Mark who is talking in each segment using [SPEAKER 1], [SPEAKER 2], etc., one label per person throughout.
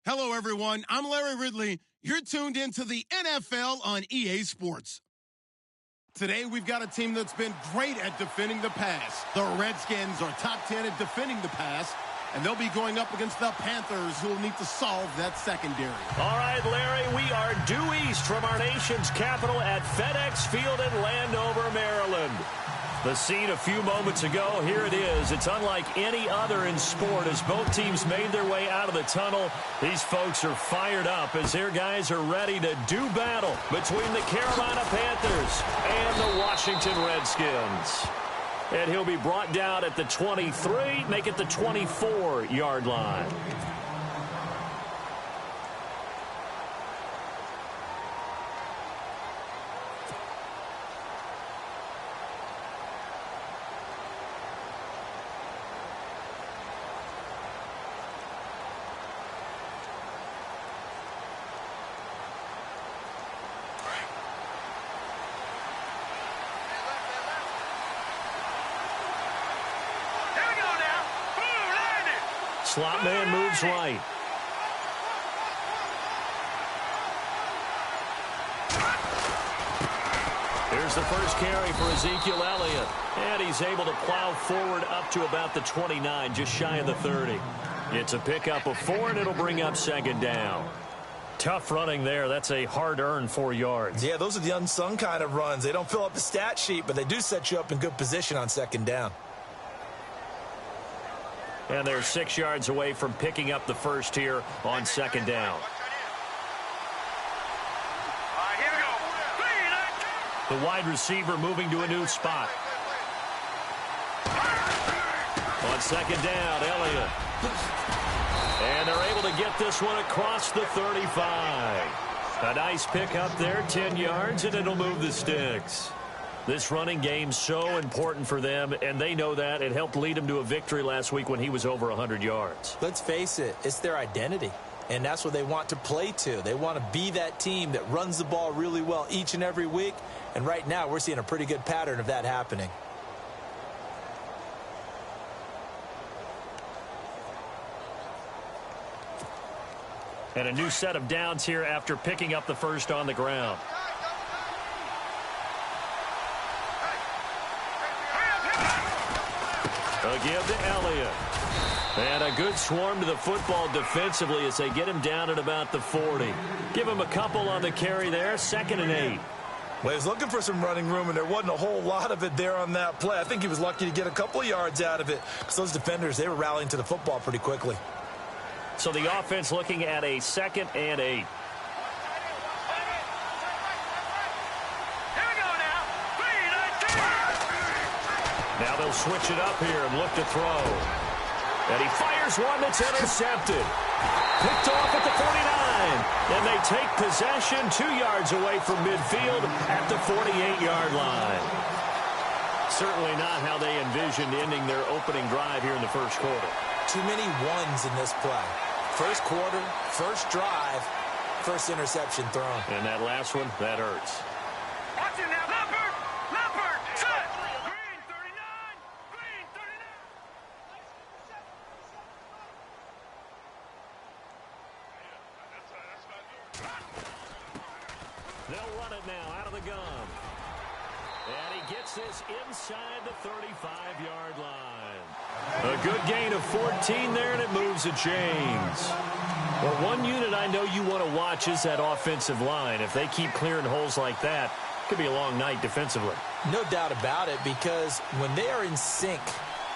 [SPEAKER 1] Hello, everyone. I'm Larry Ridley. You're tuned into the NFL on EA Sports. Today, we've got a team that's been great at defending the pass. The Redskins are top 10 at defending the pass, and they'll be going up against the Panthers, who will need to solve that secondary.
[SPEAKER 2] All right, Larry, we are due east from our nation's capital at FedEx Field in Landover, Maryland. The scene a few moments ago, here it is. It's unlike any other in sport as both teams made their way out of the tunnel. These folks are fired up as their guys are ready to do battle between the Carolina Panthers and the Washington Redskins. And he'll be brought down at the 23, make it the 24-yard line. Slot man moves right. Here's the first carry for Ezekiel Elliott. And he's able to plow forward up to about the 29, just shy of the 30. It's a pickup of 4, and it'll bring up second down. Tough running there. That's a hard-earned 4 yards.
[SPEAKER 3] Yeah, those are the unsung kind of runs. They don't fill up the stat sheet, but they do set you up in good position on second down.
[SPEAKER 2] And they're 6 yards away from picking up the first here on second down. The wide receiver moving to a new spot. On second down, Elliott. And they're able to get this one across the 35. A nice pickup there, 10 yards, and it'll move the sticks. This running game's so important for them, and they know that. It helped lead them to a victory last week when he was over 100 yards.
[SPEAKER 3] Let's face it, it's their identity, and that's what they want to play to. They want to be that team that runs the ball really well each and every week, and right now we're seeing a pretty good pattern of that happening.
[SPEAKER 2] And a new set of downs here after picking up the first on the ground. Give to Elliott. And a good swarm to the football defensively as they get him down at about the 40. Give him a couple on the carry there, 2nd and 8.
[SPEAKER 3] Well, he was looking for some running room, and there wasn't a whole lot of it there on that play. I think he was lucky to get a couple of yards out of it because those defenders, they were rallying to the football pretty quickly.
[SPEAKER 2] So the offense looking at a 2nd and 8. Now they'll switch it up here and look to throw. And he fires one that's intercepted. Picked off at the 49. And they take possession 2 yards away from midfield at the 48-yard line. Certainly not how they envisioned ending their opening drive here in the first quarter.
[SPEAKER 3] Too many ones in this play. First quarter, first drive, first interception thrown.
[SPEAKER 2] And that last one, that hurts.
[SPEAKER 4] Watch it now. Leopard, set. Green 39. Green 39.
[SPEAKER 2] They'll run it now out of the gun. And he gets this inside the 35-yard line. A good gain of 14 there, and it moves the chains. Well, one unit I know you want to watch is that offensive line. If they keep clearing holes like that, it could be a long night defensively.
[SPEAKER 3] No doubt about it, because when they are in sync,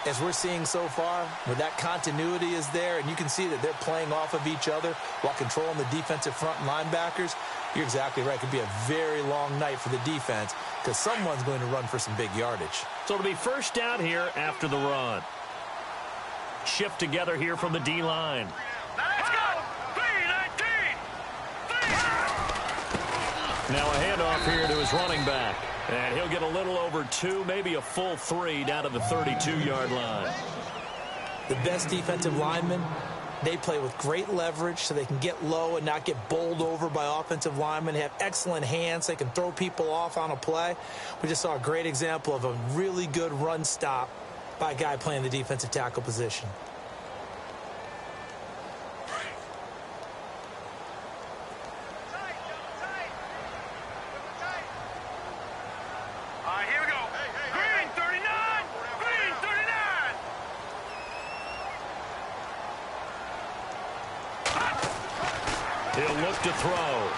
[SPEAKER 3] as we're seeing so far, where that continuity is there, and you can see that they're playing off of each other while controlling the defensive front linebackers, you're exactly right. It could be a very long night for the defense because someone's going to run for some big yardage.
[SPEAKER 2] So it'll be first down here after the run. Shift together here from the D-line.
[SPEAKER 4] Let's go. 3-19.
[SPEAKER 2] Now a handoff here to his running back. And he'll get a little over 2, maybe a full 3 down to the 32-yard line.
[SPEAKER 3] The best defensive linemen, they play with great leverage so they can get low and not get bowled over by offensive linemen. They have excellent hands. They can throw people off on a play. We just saw a great example of a really good run stop by a guy playing the defensive tackle position.
[SPEAKER 2] look to throw.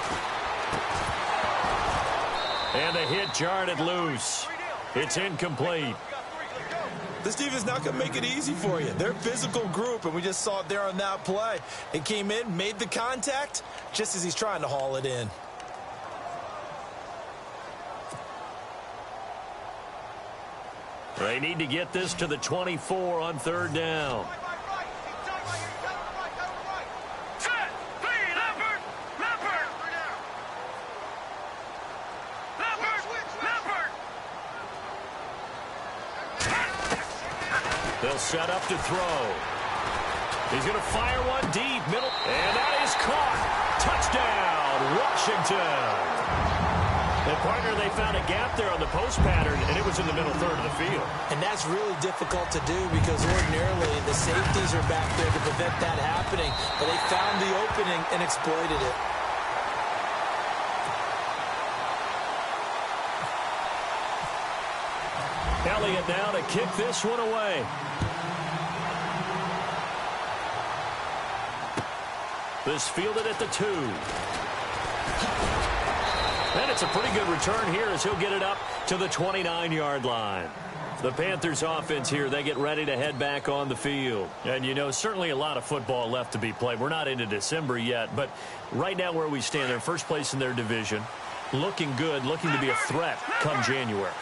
[SPEAKER 2] And the hit jarred it loose. It's incomplete.
[SPEAKER 3] This defense is not going to make it easy for you. They're a physical group, and we just saw it there on that play. It came in, made the contact, just as he's trying to haul it in.
[SPEAKER 2] They need to get this to the 24 on third down. They'll set up to throw. He's going to fire one deep, middle, and that is caught. Touchdown, Washington. And partner, they found a gap there on the post pattern, and it was in the middle third of the field.
[SPEAKER 3] And that's really difficult to do because ordinarily the safeties are back there to prevent that happening. But they found the opening and exploited it.
[SPEAKER 2] Elliott now to kick this one away. This fielded at the 2. And it's a pretty good return here as he'll get it up to the 29-yard line. The Panthers offense here, they get ready to head back on the field. And, you know, certainly a lot of football left to be played. We're not into December yet, but right now where we stand, they're first place in their division. Looking good, looking to be a threat come January.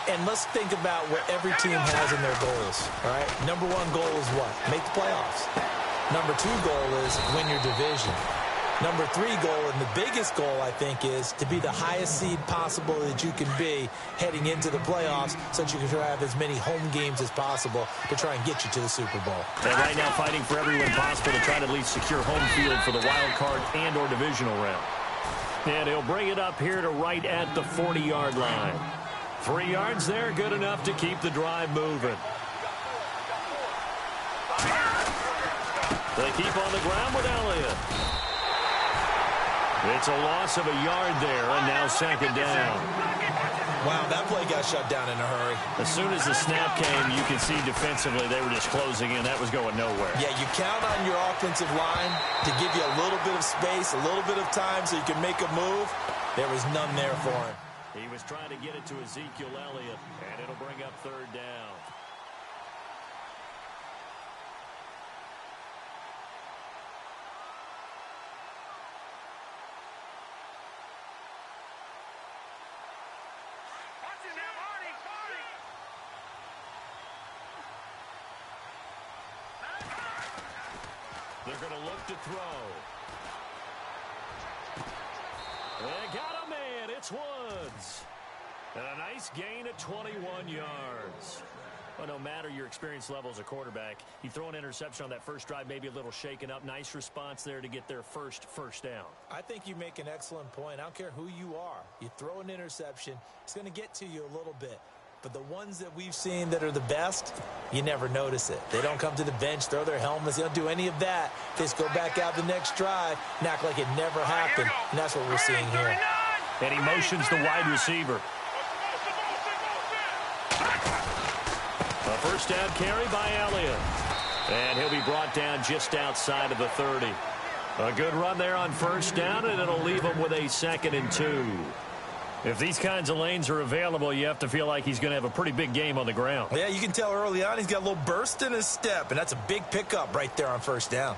[SPEAKER 3] And let's think about what every team has in their goals, all right? Number 1 goal is what? Make the playoffs. Number 2 goal is win your division. Number 3 goal, and the biggest goal, I think, is to be the highest seed possible that you can be heading into the playoffs so that you can have as many home games as possible to try and get you to the Super Bowl.
[SPEAKER 2] And right now fighting for every win possible to try to at least secure home field for the wild card and or divisional round. And he'll bring it up here to right at the 40-yard line. 3 yards there, good enough to keep the drive moving. They keep on the ground with Elliott. It's a loss of a yard there, and now second down.
[SPEAKER 3] Wow, that play got shut down in a hurry.
[SPEAKER 2] As soon as the snap came, you can see defensively they were just closing in. That was going nowhere.
[SPEAKER 3] Yeah, you count on your offensive line to give you a little bit of space, a little bit of time so you can make a move. There was none there for him.
[SPEAKER 2] He was trying to get it to Ezekiel Elliott, and it'll bring up third down. They're going to look to throw. They got a man. It's Woods. And a nice gain of 21 yards. Well, no matter your experience level as a quarterback, you throw an interception on that first drive, maybe a little shaken up. Nice response there to get their first down.
[SPEAKER 3] I think you make an excellent point. I don't care who you are. You throw an interception, it's going to get to you a little bit. But the ones that we've seen that are the best, you never notice it. They don't come to the bench, throw their helmets. They don't do any of that. They just go back out the next drive and act like it never happened. And that's what we're seeing here.
[SPEAKER 2] And he motions the wide receiver. A first down carry by Elliott. And he'll be brought down just outside of the 30. A good run there on first down, and it'll leave him with a 2nd and 2. If these kinds of lanes are available, you have to feel like he's going to have a pretty big game on the ground.
[SPEAKER 3] Yeah, you can tell early on he's got a little burst in his step, and that's a big pickup right there on first down.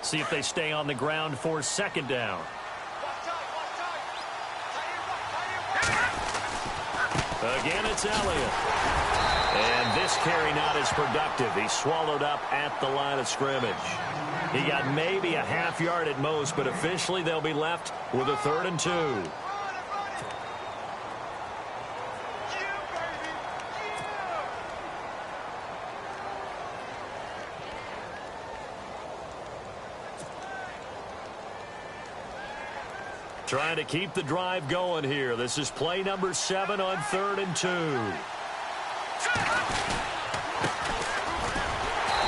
[SPEAKER 2] See if they stay on the ground for second down. Again, it's Elliott. And this carry not as productive. He's swallowed up at the line of scrimmage. He got maybe a half yard at most, but officially they'll be left with a 3rd and 2. Trying to keep the drive going here. This is play number 7 on 3rd and 2.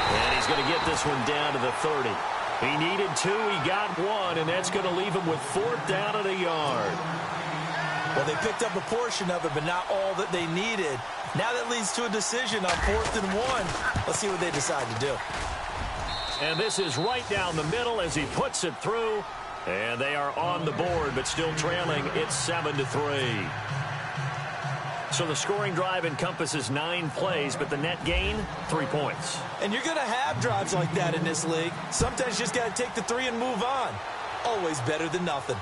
[SPEAKER 2] And he's going to get this one down to the 30. He needed 2. He got 1, and that's going to leave him with 4th down and a yard.
[SPEAKER 3] Well, they picked up a portion of it, but not all that they needed. Now that leads to a decision on 4th and 1. Let's see what they decide to do.
[SPEAKER 2] And this is right down the middle as he puts it through. And they are on the board, but still trailing. It's 7-3. So the scoring drive encompasses 9 plays, but the net gain, 3 points.
[SPEAKER 3] And you're going to have drives like that in this league. Sometimes you just got to take the 3 and move on. Always better than nothing.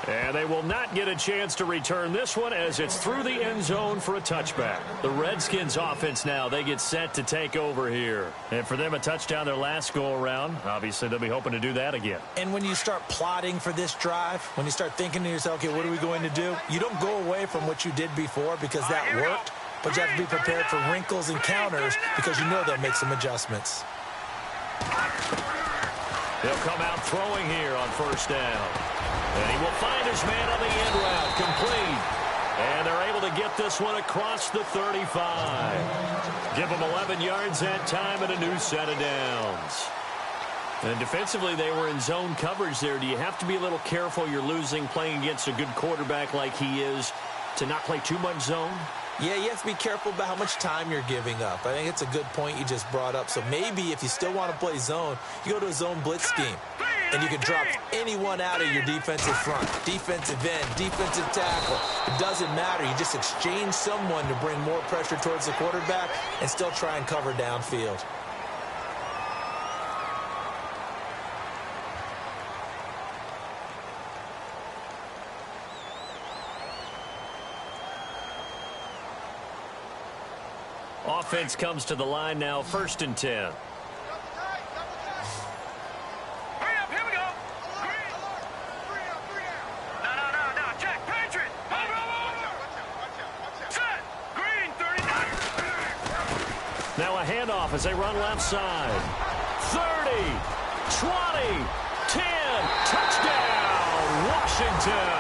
[SPEAKER 2] And they will not get a chance to return this one as it's through the end zone for a touchback. The Redskins offense now, they get set to take over here. And for them, a touchdown their last go-around. Obviously, they'll be hoping to do that again.
[SPEAKER 3] And when you start plotting for this drive, when you start thinking to yourself, okay, what are we going to do? You don't go away from what you did before because that worked, but you have to be prepared for wrinkles and counters because you know they'll make some adjustments.
[SPEAKER 2] He'll come out throwing here on 1st down. And he will find his man on the end route, complete. And they're able to get this one across the 35. Give them 11 yards that time and a new set of downs. And defensively, they were in zone coverage there. Do you have to be a little careful you're losing playing against a good quarterback like he is to not play too much zone?
[SPEAKER 3] Yeah, you have to be careful about how much time you're giving up. I think it's a good point you just brought up. So maybe if you still want to play zone, you go to a zone blitz scheme. And you can drop anyone out of your defensive front, defensive end, defensive tackle. It doesn't matter. You just exchange someone to bring more pressure towards the quarterback and still try and cover downfield.
[SPEAKER 2] Offense comes to the line now, 1st and 10. Now a handoff as they run left side. 30, 20, 10, touchdown, Washington.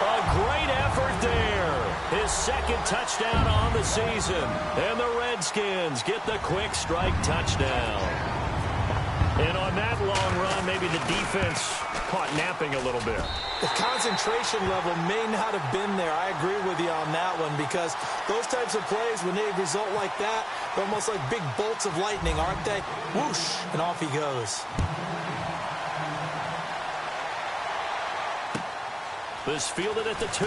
[SPEAKER 2] A great effort there. His 2nd touchdown on the season. And the Redskins get the quick strike touchdown. And on that long run, maybe the defense caught napping a little bit.
[SPEAKER 3] The concentration level may not have been there. I agree with you on that one because those types of plays, when they result like that, they're almost like big bolts of lightning, aren't they? Whoosh, and off he goes.
[SPEAKER 2] This fielded at the 2.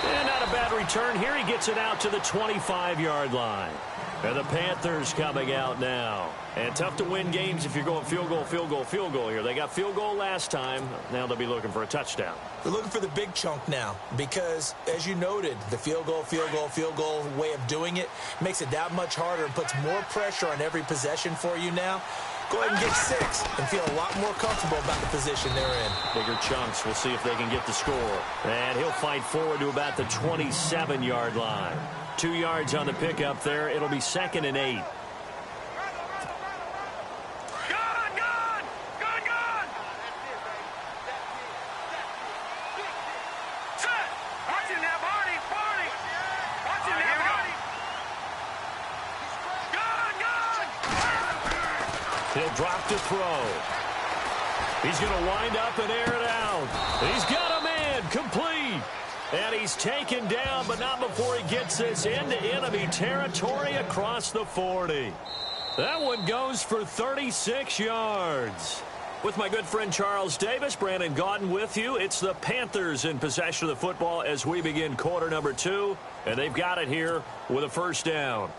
[SPEAKER 2] And not a bad return here. He gets it out to the 25-yard line. And the Panthers coming out now. And tough to win games if you're going field goal, field goal, field goal here. They got field goal last time. Now they'll be looking for a touchdown.
[SPEAKER 3] They're looking for the big chunk now because, as you noted, the field goal way of doing it makes it that much harder and puts more pressure on every possession for you now. Go ahead and get 6 and feel a lot more comfortable about the position they're in.
[SPEAKER 2] Bigger chunks. We'll see if they can get the score. And he'll fight forward to about the 27-yard line. 2 yards on the pickup there. It'll be 2nd and 8. He'll drop to throw. He's going to wind up and air it out. He's got a man complete. And he's taken down, but not before he gets this into enemy territory across the 40. That one goes for 36 yards. With my good friend Charles Davis, Brandon Gaudin with you. It's the Panthers in possession of the football as we begin quarter number 2. And they've got it here with a 1st down.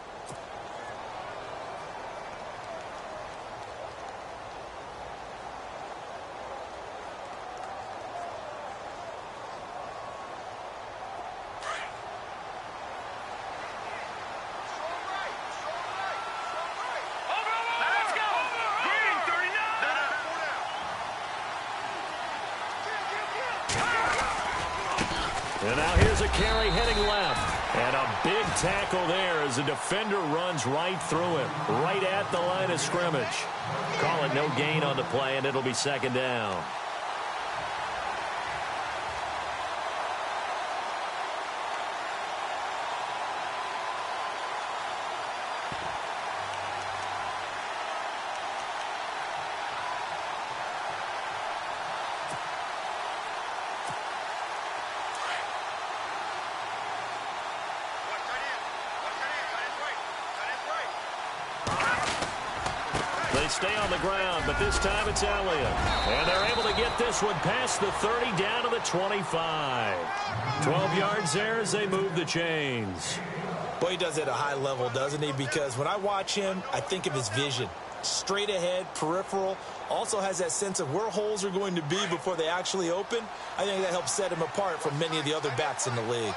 [SPEAKER 2] And now here's a carry heading left. And a big tackle there as the defender runs right through him, right at the line of scrimmage. Call it no gain on the play, and it'll be 2nd down. They stay on the ground, but this time it's Elliott. And they're able to get this one past the 30 down to the 25. 12 yards there as they move the chains.
[SPEAKER 3] Boy, he does it at a high level, doesn't he? Because when I watch him, I think of his vision. Straight ahead, peripheral, also has that sense of where holes are going to be before they actually open. I think that helps set him apart from many of the other backs in the league.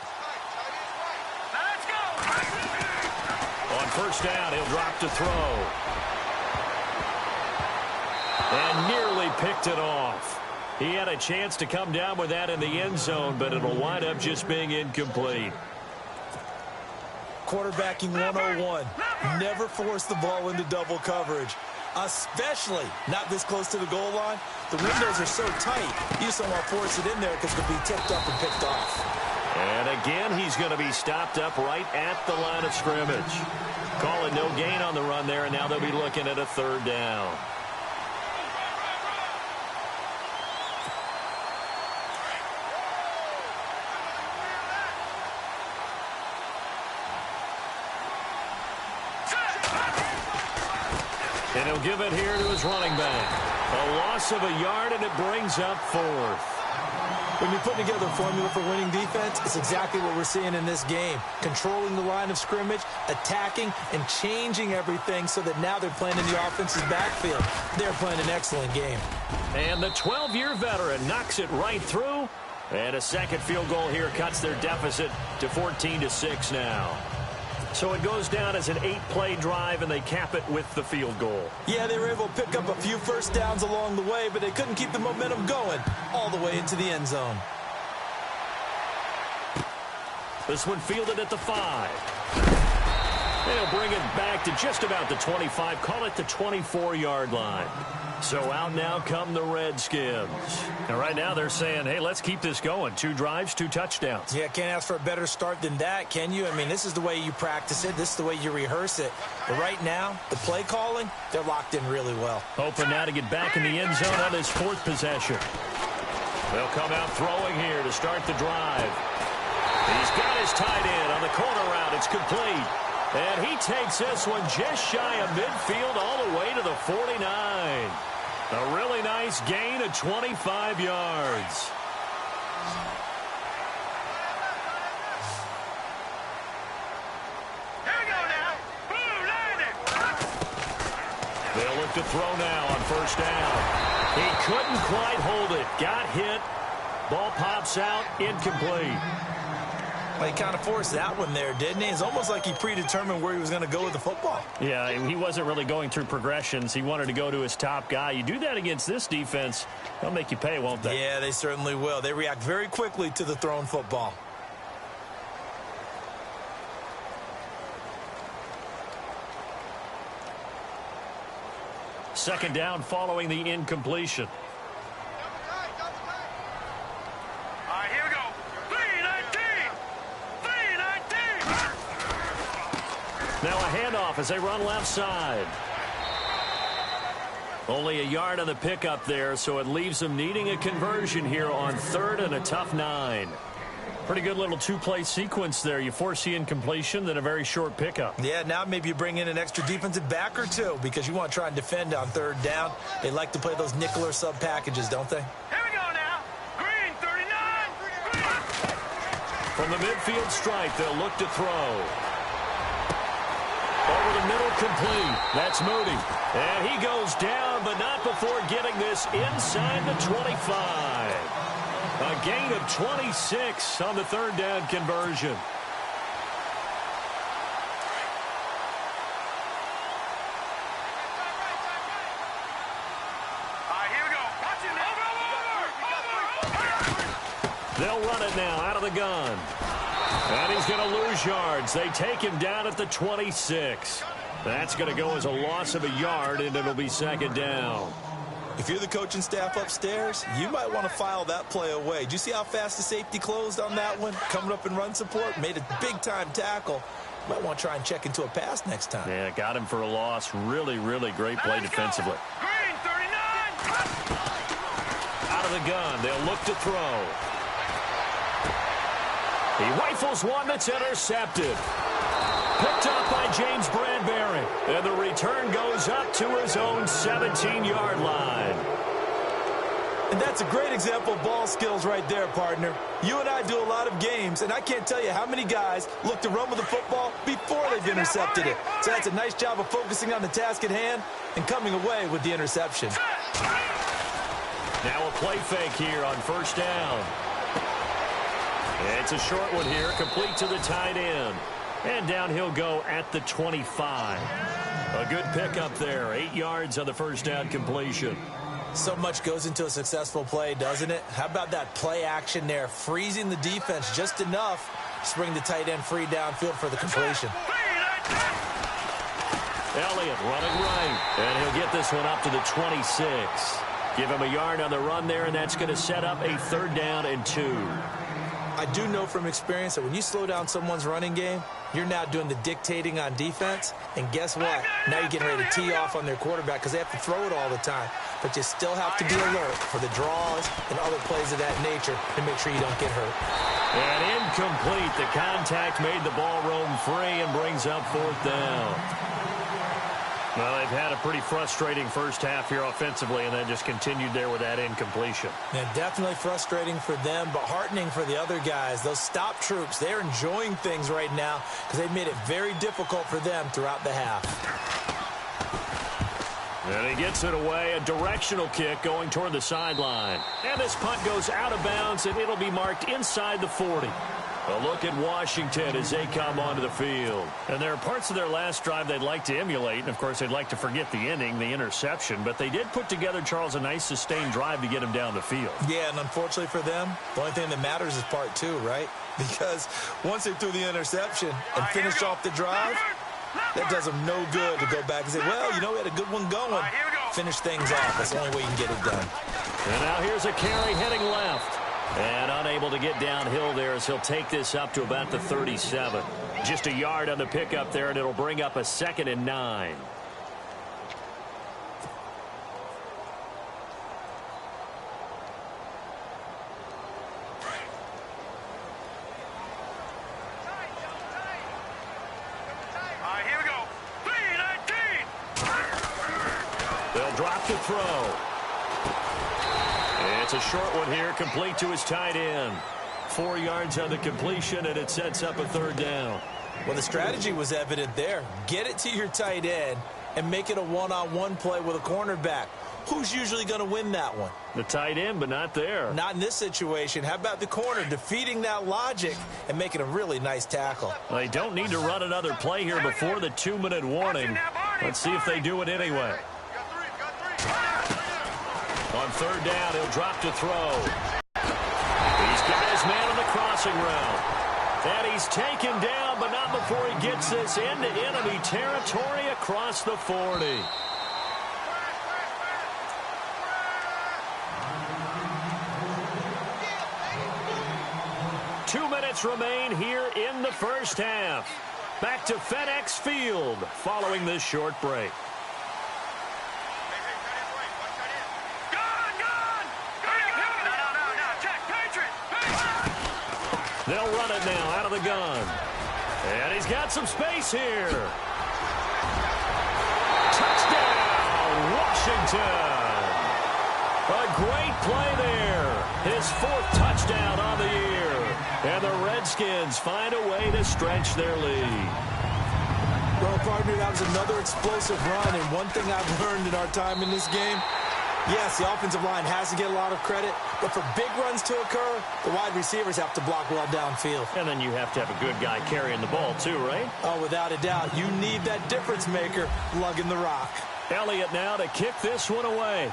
[SPEAKER 4] Let's go!
[SPEAKER 2] On first down, he'll drop to throw. And nearly picked it off. He had a chance to come down with that in the end zone, but it'll wind up just being incomplete.
[SPEAKER 3] Quarterbacking 101. Never force the ball into double coverage, especially not this close to the goal line. The windows are so tight, you just don't want to force it in there because it could be tipped up and picked off.
[SPEAKER 2] And again, he's going to be stopped up right at the line of scrimmage. Calling no gain on the run there, and now they'll be looking at a third down. And he'll give it here to his running back. A loss of a yard, and it brings up fourth.
[SPEAKER 3] When you're putting together a formula for winning defense, it's exactly what we're seeing in this game. Controlling the line of scrimmage, attacking, and changing everything so that now they're playing in the offense's backfield. They're playing an excellent game.
[SPEAKER 2] And the 12-year veteran knocks it right through. And a second field goal here cuts their deficit to 14-6 now. So it goes down as an 8-play drive, and they cap it with the field goal.
[SPEAKER 3] Yeah, they were able to pick up a few first downs along the way, but they couldn't keep the momentum going all the way into the end zone.
[SPEAKER 2] This one fielded at the 5. They'll bring it back to just about the 25. Call it the 24-yard line. So out now come the Redskins. And right now they're saying, hey, let's keep this going. 2 drives, 2 touchdowns.
[SPEAKER 3] Yeah, can't ask for a better start than that, can you? I mean, this is the way you practice it. This is the way you rehearse it. But right now, the play calling, they're locked in really well.
[SPEAKER 2] Hoping now to get back in the end zone on his 4th possession. They'll come out throwing here to start the drive. He's got his tight end on the corner route. It's complete. And he takes this one just shy of midfield all the way to the 49. A really nice gain of 25 yards.
[SPEAKER 4] Here we go now. Blue landing.
[SPEAKER 2] They'll look to throw now on first down. He couldn't quite hold it. Got hit. Ball pops out. Incomplete.
[SPEAKER 3] Well, he kind of forced that one there, didn't he? It's almost like he predetermined where he was going to go with the football.
[SPEAKER 2] Yeah, he wasn't really going through progressions. He wanted to go to his top guy. You do that against this defense, they'll make you pay, won't they?
[SPEAKER 3] Yeah, they certainly will. They react very quickly to the thrown football.
[SPEAKER 2] Second down following the incompletion.
[SPEAKER 4] All right, here we go. 319. 319.
[SPEAKER 2] Now a handoff as they run left side. Only a yard on the pickup there, so it leaves them needing a conversion here on 3rd and a tough 9. Pretty good little 2-play sequence there. You force the incompletion, then a very short pickup.
[SPEAKER 3] Yeah, now maybe you bring in an extra defensive back or 2 because you want to try and defend on 3rd down. They like to play those nickel or sub packages, don't they?
[SPEAKER 4] Here we go now. Green 39. Green.
[SPEAKER 2] From the midfield stripe, they'll look to throw. Over the middle, complete. That's Moody. And he goes down, but not before getting this inside the 25. A gain of 26 on the 3rd down conversion.
[SPEAKER 4] All right, here we go. Watch it now. Over.
[SPEAKER 2] They'll run it now out of the gun. And he's going to lose yards. They take him down at the 26. That's going to go as a loss of a yard, and it'll be 2nd down.
[SPEAKER 3] If you're the coaching staff upstairs, you might want to file that play away. Did you see how fast the safety closed on that one? Coming up in run support, made a big-time tackle. Might want to try and check into a pass next time.
[SPEAKER 2] Yeah, got him for a loss. Really, really great play defensively.
[SPEAKER 4] Green 39.
[SPEAKER 2] Out of the gun, they'll look to throw. He rifles one that's intercepted. picked up by James Bradbury. And the return goes up to his own 17-yard line.
[SPEAKER 3] And that's a great example of ball skills right there, partner. You and I do a lot of games, and I can't tell you how many guys look to run with the football before they've intercepted it. So that's a nice job of focusing on the task at hand and coming away with the interception.
[SPEAKER 2] Now a play fake here on first down. It's a short one here, complete to the tight end. And down he'll go at the 25. A good pickup there, 8 yards on the first down completion.
[SPEAKER 3] So much goes into a successful play, doesn't it? How about that play action there, freezing the defense just enough to bring the tight end free downfield for the completion.
[SPEAKER 2] Elliott running right, and he'll get this one up to the 26. Give him a yard on the run there, and that's going to set up a 3rd down and 2.
[SPEAKER 3] I do know from experience that when you slow down someone's running game, you're now doing the dictating on defense. And guess what? Now you're getting ready to tee off on their quarterback because they have to throw it all the time. But you still have to be alert for the draws and other plays of that nature to make sure you don't get hurt.
[SPEAKER 2] And incomplete. The contact made the ball roam free and brings up 4th down. Well, they've had a pretty frustrating first half here offensively, and then just continued there with that incompletion.
[SPEAKER 3] Yeah, definitely frustrating for them, but heartening for the other guys. Those stop troops, they're enjoying things right now because they've made it very difficult for them throughout the half.
[SPEAKER 2] And he gets it away, a directional kick going toward the sideline. And this punt goes out of bounds, and it'll be marked inside the 40. A look at Washington as they come onto the field. And there are parts of their last drive they'd like to emulate. And, of course, they'd like to forget the ending, the interception. But they did put together, Charles, a nice sustained drive to get him down the field.
[SPEAKER 3] Yeah, and unfortunately for them, the only thing that matters is part 2, right? Because once they threw the interception and finished off the drive, that does them no good to go back and say, well, you know, we had a good one going. Finish things off. That's the only way you can get it done.
[SPEAKER 2] And now here's a carry heading left. And unable to get downhill there as he'll take this up to about the 37. Just a yard on the pickup there, and it'll bring up a 2nd and 9.
[SPEAKER 4] Here we go. 3-19.
[SPEAKER 2] They'll drop the throw. It's a short one here, complete to his tight end. 4 yards on the completion, and it sets up a 3rd down.
[SPEAKER 3] Well, the strategy was evident there. Get it to your tight end and make it a one-on-one play with a cornerback. Who's usually going to win that one?
[SPEAKER 2] The tight end, but not there.
[SPEAKER 3] Not in this situation. How about the corner defeating that logic and making a really nice tackle?
[SPEAKER 2] They don't need to run another play here before the 2-minute warning. Let's see if they do it anyway. On 3rd down, he'll drop to throw. He's got his man on the crossing route. And he's taken down, but not before he gets this into enemy territory across the 40. Two minutes remain here in the first half. Back to FedEx Field following this short break. They'll run it now out of the gun. And he's got some space here. Touchdown, Washington. A great play there. His 4th touchdown on the year. And the Redskins find a way to stretch their lead.
[SPEAKER 3] Well, partner, that was another explosive run. And one thing I've learned in our time in this game, yes, the offensive line has to get a lot of credit, but for big runs to occur, the wide receivers have to block well downfield.
[SPEAKER 2] And then you have to have a good guy carrying the ball too, right?
[SPEAKER 3] Oh, without a doubt. You need that difference maker lugging the rock.
[SPEAKER 2] Elliott now to kick this one away.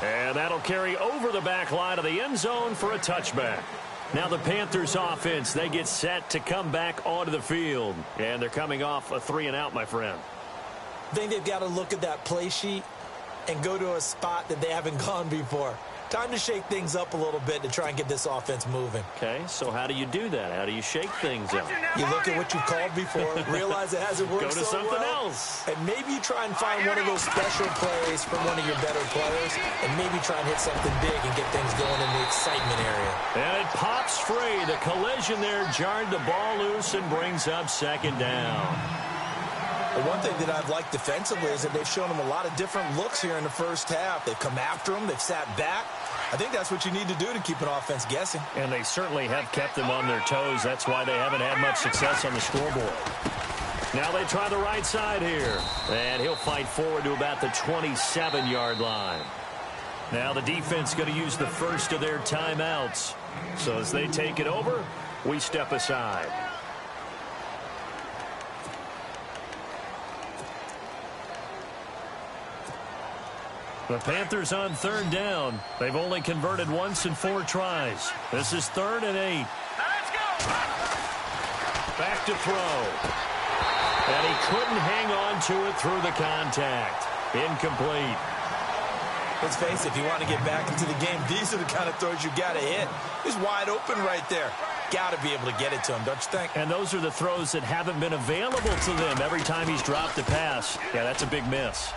[SPEAKER 2] And that'll carry over the back line of the end zone for a touchback. Now the Panthers offense, they get set to come back onto the field. And they're coming off a 3-and-out, my friend.
[SPEAKER 3] I think they've got to look at that play sheet and go to a spot that they haven't gone before. Time to shake things up a little bit to try and get this offense moving.
[SPEAKER 2] Okay, so how do you do that? How do you shake things up?
[SPEAKER 3] You look at what you've called before, realize it hasn't worked
[SPEAKER 2] Go to
[SPEAKER 3] so
[SPEAKER 2] something
[SPEAKER 3] well,
[SPEAKER 2] else.
[SPEAKER 3] and maybe you try and find one of those special plays from one of your better players, and maybe try and hit something big and get things going in the excitement area.
[SPEAKER 2] And it pops free. The collision there jarred the ball loose and brings up second down.
[SPEAKER 3] Well, one thing that I've liked defensively is that they've shown them a lot of different looks here in the first half. They've come after them. They've sat back. I think that's what you need to do to keep an offense guessing.
[SPEAKER 2] And they certainly have kept them on their toes. That's why they haven't had much success on the scoreboard. Now they try the right side here. And he'll fight forward to about the 27-yard line. Now the defense going to use the first of their timeouts. So as they take it over, we step aside. The Panthers on third down. They've only converted once in 4 tries. This is 3rd and 8.
[SPEAKER 4] Let's go.
[SPEAKER 2] Back to throw. And he couldn't hang on to it through the contact. Incomplete.
[SPEAKER 3] Let's face it, if you want to get back into the game, these are the kind of throws you got to hit. He's wide open right there. Got to be able to get it to him, don't you think?
[SPEAKER 2] And those are the throws that haven't been available to them every time he's dropped a pass. Yeah, that's a big miss.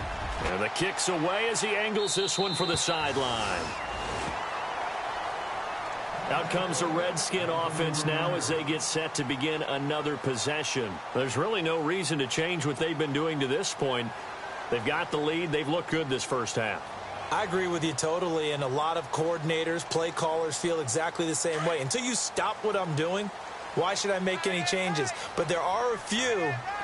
[SPEAKER 2] And the kick's away as he angles this one for the sideline. Out comes the Redskin offense now as they get set to begin another possession. There's really no reason to change what they've been doing to this point. They've got the lead. They've looked good this first half.
[SPEAKER 3] I agree with you totally, and a lot of coordinators, play callers feel exactly the same way. Until you stop what I'm doing, why should I make any changes? But there are a few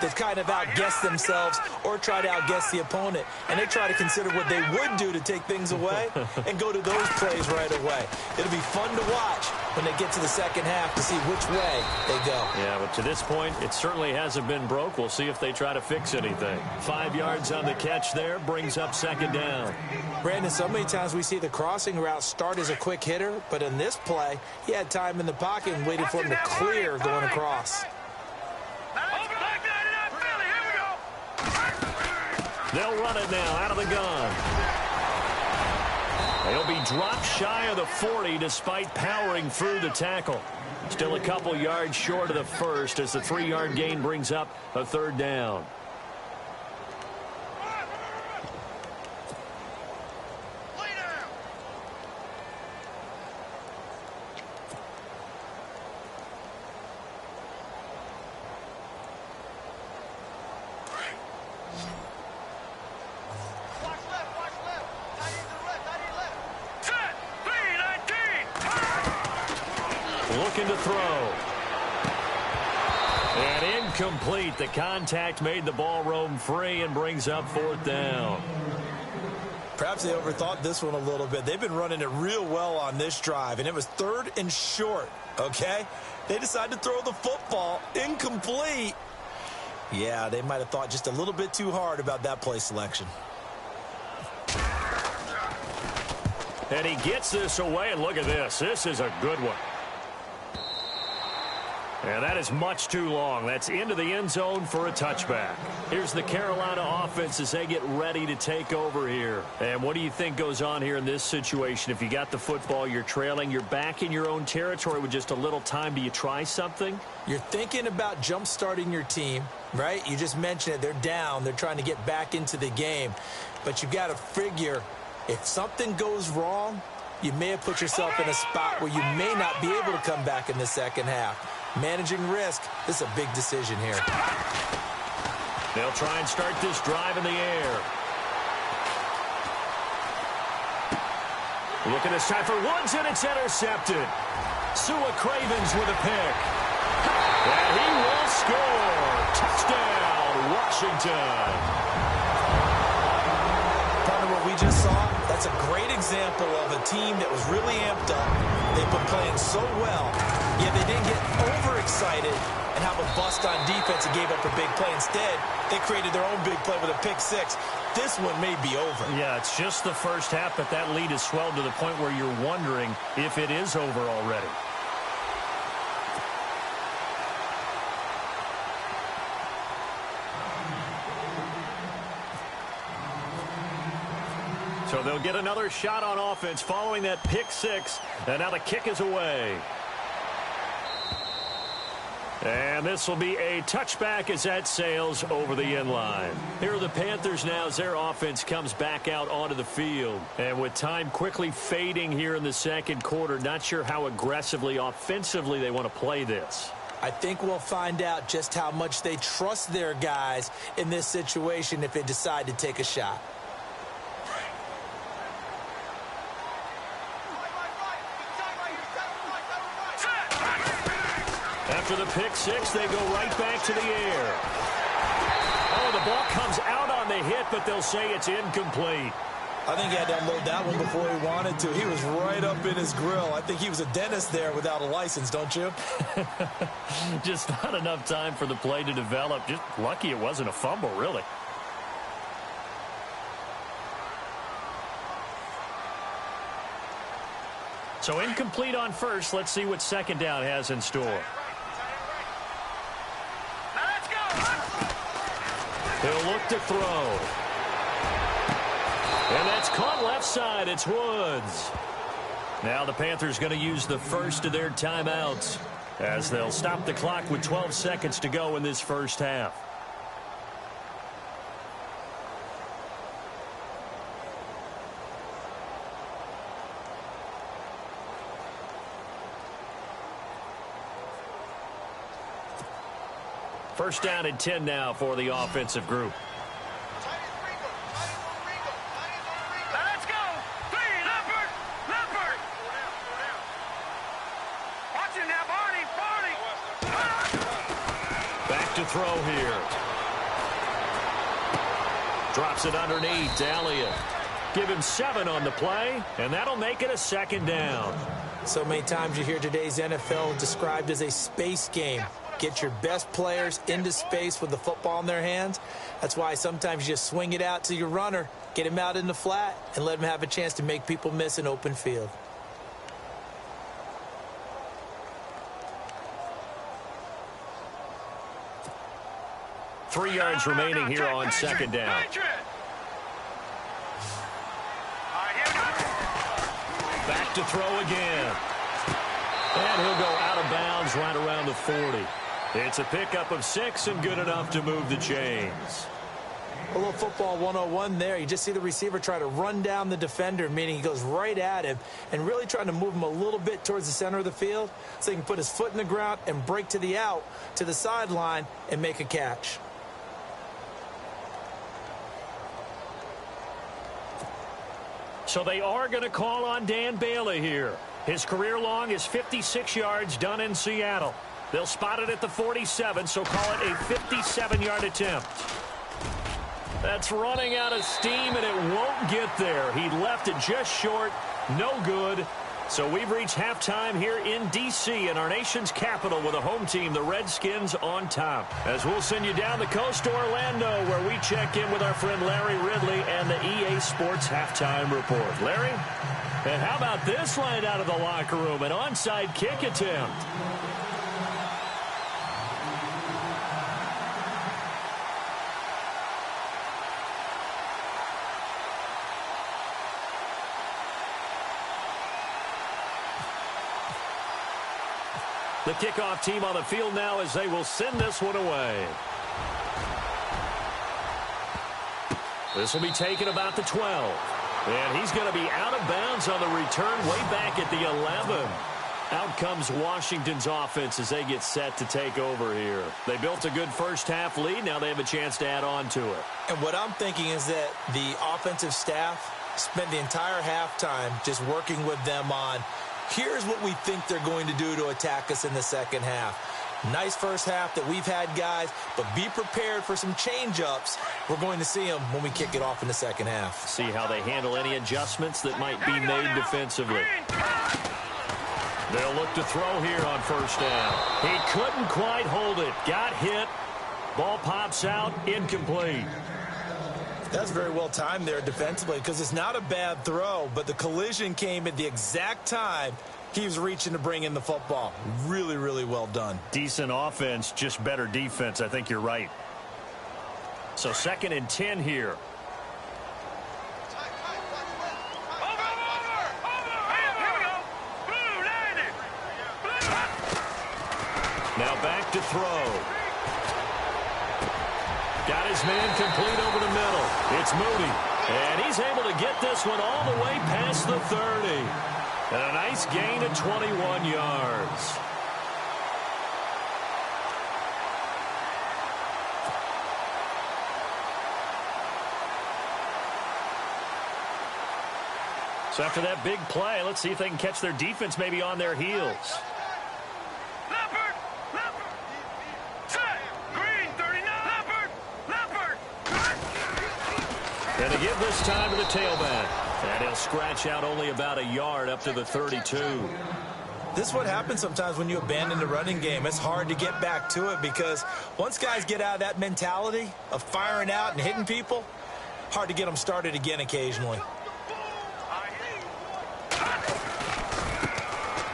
[SPEAKER 3] that kind of outguess themselves or try to outguess the opponent, and they try to consider what they would do to take things away and go to those plays right away. It'll be fun to watch when they get to the second half to see which way they go.
[SPEAKER 2] Yeah, but to this point, it certainly hasn't been broke. We'll see if they try to fix anything. 5 yards on the catch there brings up second down.
[SPEAKER 3] Brandon, so many times we see the crossing route start as a quick hitter, but in this play, he had time in the pocket and waited for him to clear going across.
[SPEAKER 2] They'll run it now out of the gun. They'll be dropped shy of the 40 despite powering through the tackle. Still a couple yards short of the first as the 3-yard gain brings up a third down. Looking to throw. And incomplete. The contact made the ball roam free and brings up 4th down.
[SPEAKER 3] Perhaps they overthought this one a little bit. They've been running it real well on this drive, and it was 3rd and short, okay? They decided to throw the football. Incomplete. Yeah, they might have thought just a little bit too hard about that play selection.
[SPEAKER 2] And he gets this away, and look at this. This is a good one. And that is much too long. That's into the end zone for a touchback. Here's the Carolina offense as they get ready to take over here. And what do you think goes on here in this situation? If you got the football, you're trailing, you're back in your own territory with just a little time. Do you try something?
[SPEAKER 3] You're thinking about jump-starting your team, right? You just mentioned it. They're down. They're trying to get back into the game. But you've got to figure if something goes wrong, you may have put yourself in a spot where you may not be able to come back in the second half. Managing risk, this is a big decision here.
[SPEAKER 2] They'll try and start this drive in the air. Look at this time for Woods, and it's intercepted. Sua Cravens with a pick. And he will score. Touchdown, Washington.
[SPEAKER 3] What we just saw, that's a great example of a team that was really amped up. They've been playing so well, yet they didn't get overexcited and have a bust on defense and gave up a big play. Instead, they created their own big play with a pick six. This one may be over.
[SPEAKER 2] Yeah, it's just the first half, but that lead has swelled to the point where you're wondering if it is over already. So they'll get another shot on offense following that pick six. And now the kick is away. And this will be a touchback as that sails over the end line. Here are the Panthers now as their offense comes back out onto the field. And with time quickly fading here in the second quarter, not sure how aggressively, offensively they want to play this.
[SPEAKER 3] I think we'll find out just how much they trust their guys in this situation if they decide to take a shot.
[SPEAKER 2] After the pick six, they go right back to the air. Oh, the ball comes out on the hit, but they'll say it's incomplete.
[SPEAKER 3] I think he had to unload that one before he wanted to. He was right up in his grill. I think he was a dentist there without a license, don't you?
[SPEAKER 2] Just not enough time for the play to develop. Just lucky it wasn't a fumble, really. So incomplete on first. Let's see what second down has in store. He'll look to throw. And that's caught left side. It's Woods. Now the Panthers going to use the first of their timeouts as they'll stop the clock with 12 seconds to go in this first half. First down and 10 now for the offensive group.
[SPEAKER 4] Let's go. Three, Leopard. Leopard. Watch it now, Barney.
[SPEAKER 2] Back to throw here. Drops it underneath. Elliott. Give him 7 on the play, and that'll make it a second down.
[SPEAKER 3] So many times you hear today's NFL described as a space game. Get your best players into space with the football in their hands. That's why sometimes you just swing it out to your runner, get him out in the flat, and let him have a chance to make people miss an open field.
[SPEAKER 2] Three yards remaining here on second down. Back to throw again. And he'll go out of bounds right around the 40. It's a pickup of 6 and good enough to move the chains.
[SPEAKER 3] A little football 101 there. You just see the receiver try to run down the defender, meaning he goes right at him and really trying to move him a little bit towards the center of the field so he can put his foot in the ground and break to the out, to the sideline, and make a catch.
[SPEAKER 2] So they are going to call on Dan Bailey here. His career long is 56 yards done in Seattle. They'll spot it at the 47, so call it a 57-yard attempt. That's running out of steam, and it won't get there. He left it just short. No good. So we've reached halftime here in D.C. in our nation's capital with a home team, the Redskins, on top. As we'll send you down the coast to Orlando, where we check in with our friend Larry Ridley and the EA Sports Halftime Report. Larry? And how about this line out of the locker room? An onside kick attempt. The kickoff team on the field now as they will send this one away. This will be taken about the 12. And he's going to be out of bounds on the return way back at the 11. Out comes Washington's offense as they get set to take over here. They built a good first half lead. Now they have a chance to add on to it.
[SPEAKER 3] And what I'm thinking is that the offensive staff spent the entire halftime just working with them on, here's what we think they're going to do to attack us in the second half. Nice first half that we've had, guys, but be prepared for some change-ups. We're going to see them when we kick it off in the second half.
[SPEAKER 2] See how they handle any adjustments that might be made defensively. They'll look to throw here on first down. He couldn't quite hold it. Got hit. Ball pops out. Incomplete.
[SPEAKER 3] That's very well timed there defensively because it's not a bad throw, but the collision came at the exact time he was reaching to bring in the football. Really, really well done.
[SPEAKER 2] Decent offense, just better defense. I think you're right. So 2nd and 10 here. Now back to throw. Got his man complete over the middle. It's Moody. And he's able to get this one all the way past the 30. And a nice gain of 21 yards. So after that big play, let's see if they can catch their defense maybe on their heels.
[SPEAKER 4] Leopard! Leopard! Set! Green 39! Leopard! Leopard!
[SPEAKER 2] And to give this time to the tailback. And he'll scratch out only about a yard up to the 32.
[SPEAKER 3] This is what happens sometimes when you abandon the running game. It's hard to get back to it because once guys get out of that mentality of firing out and hitting people, hard to get them started again occasionally.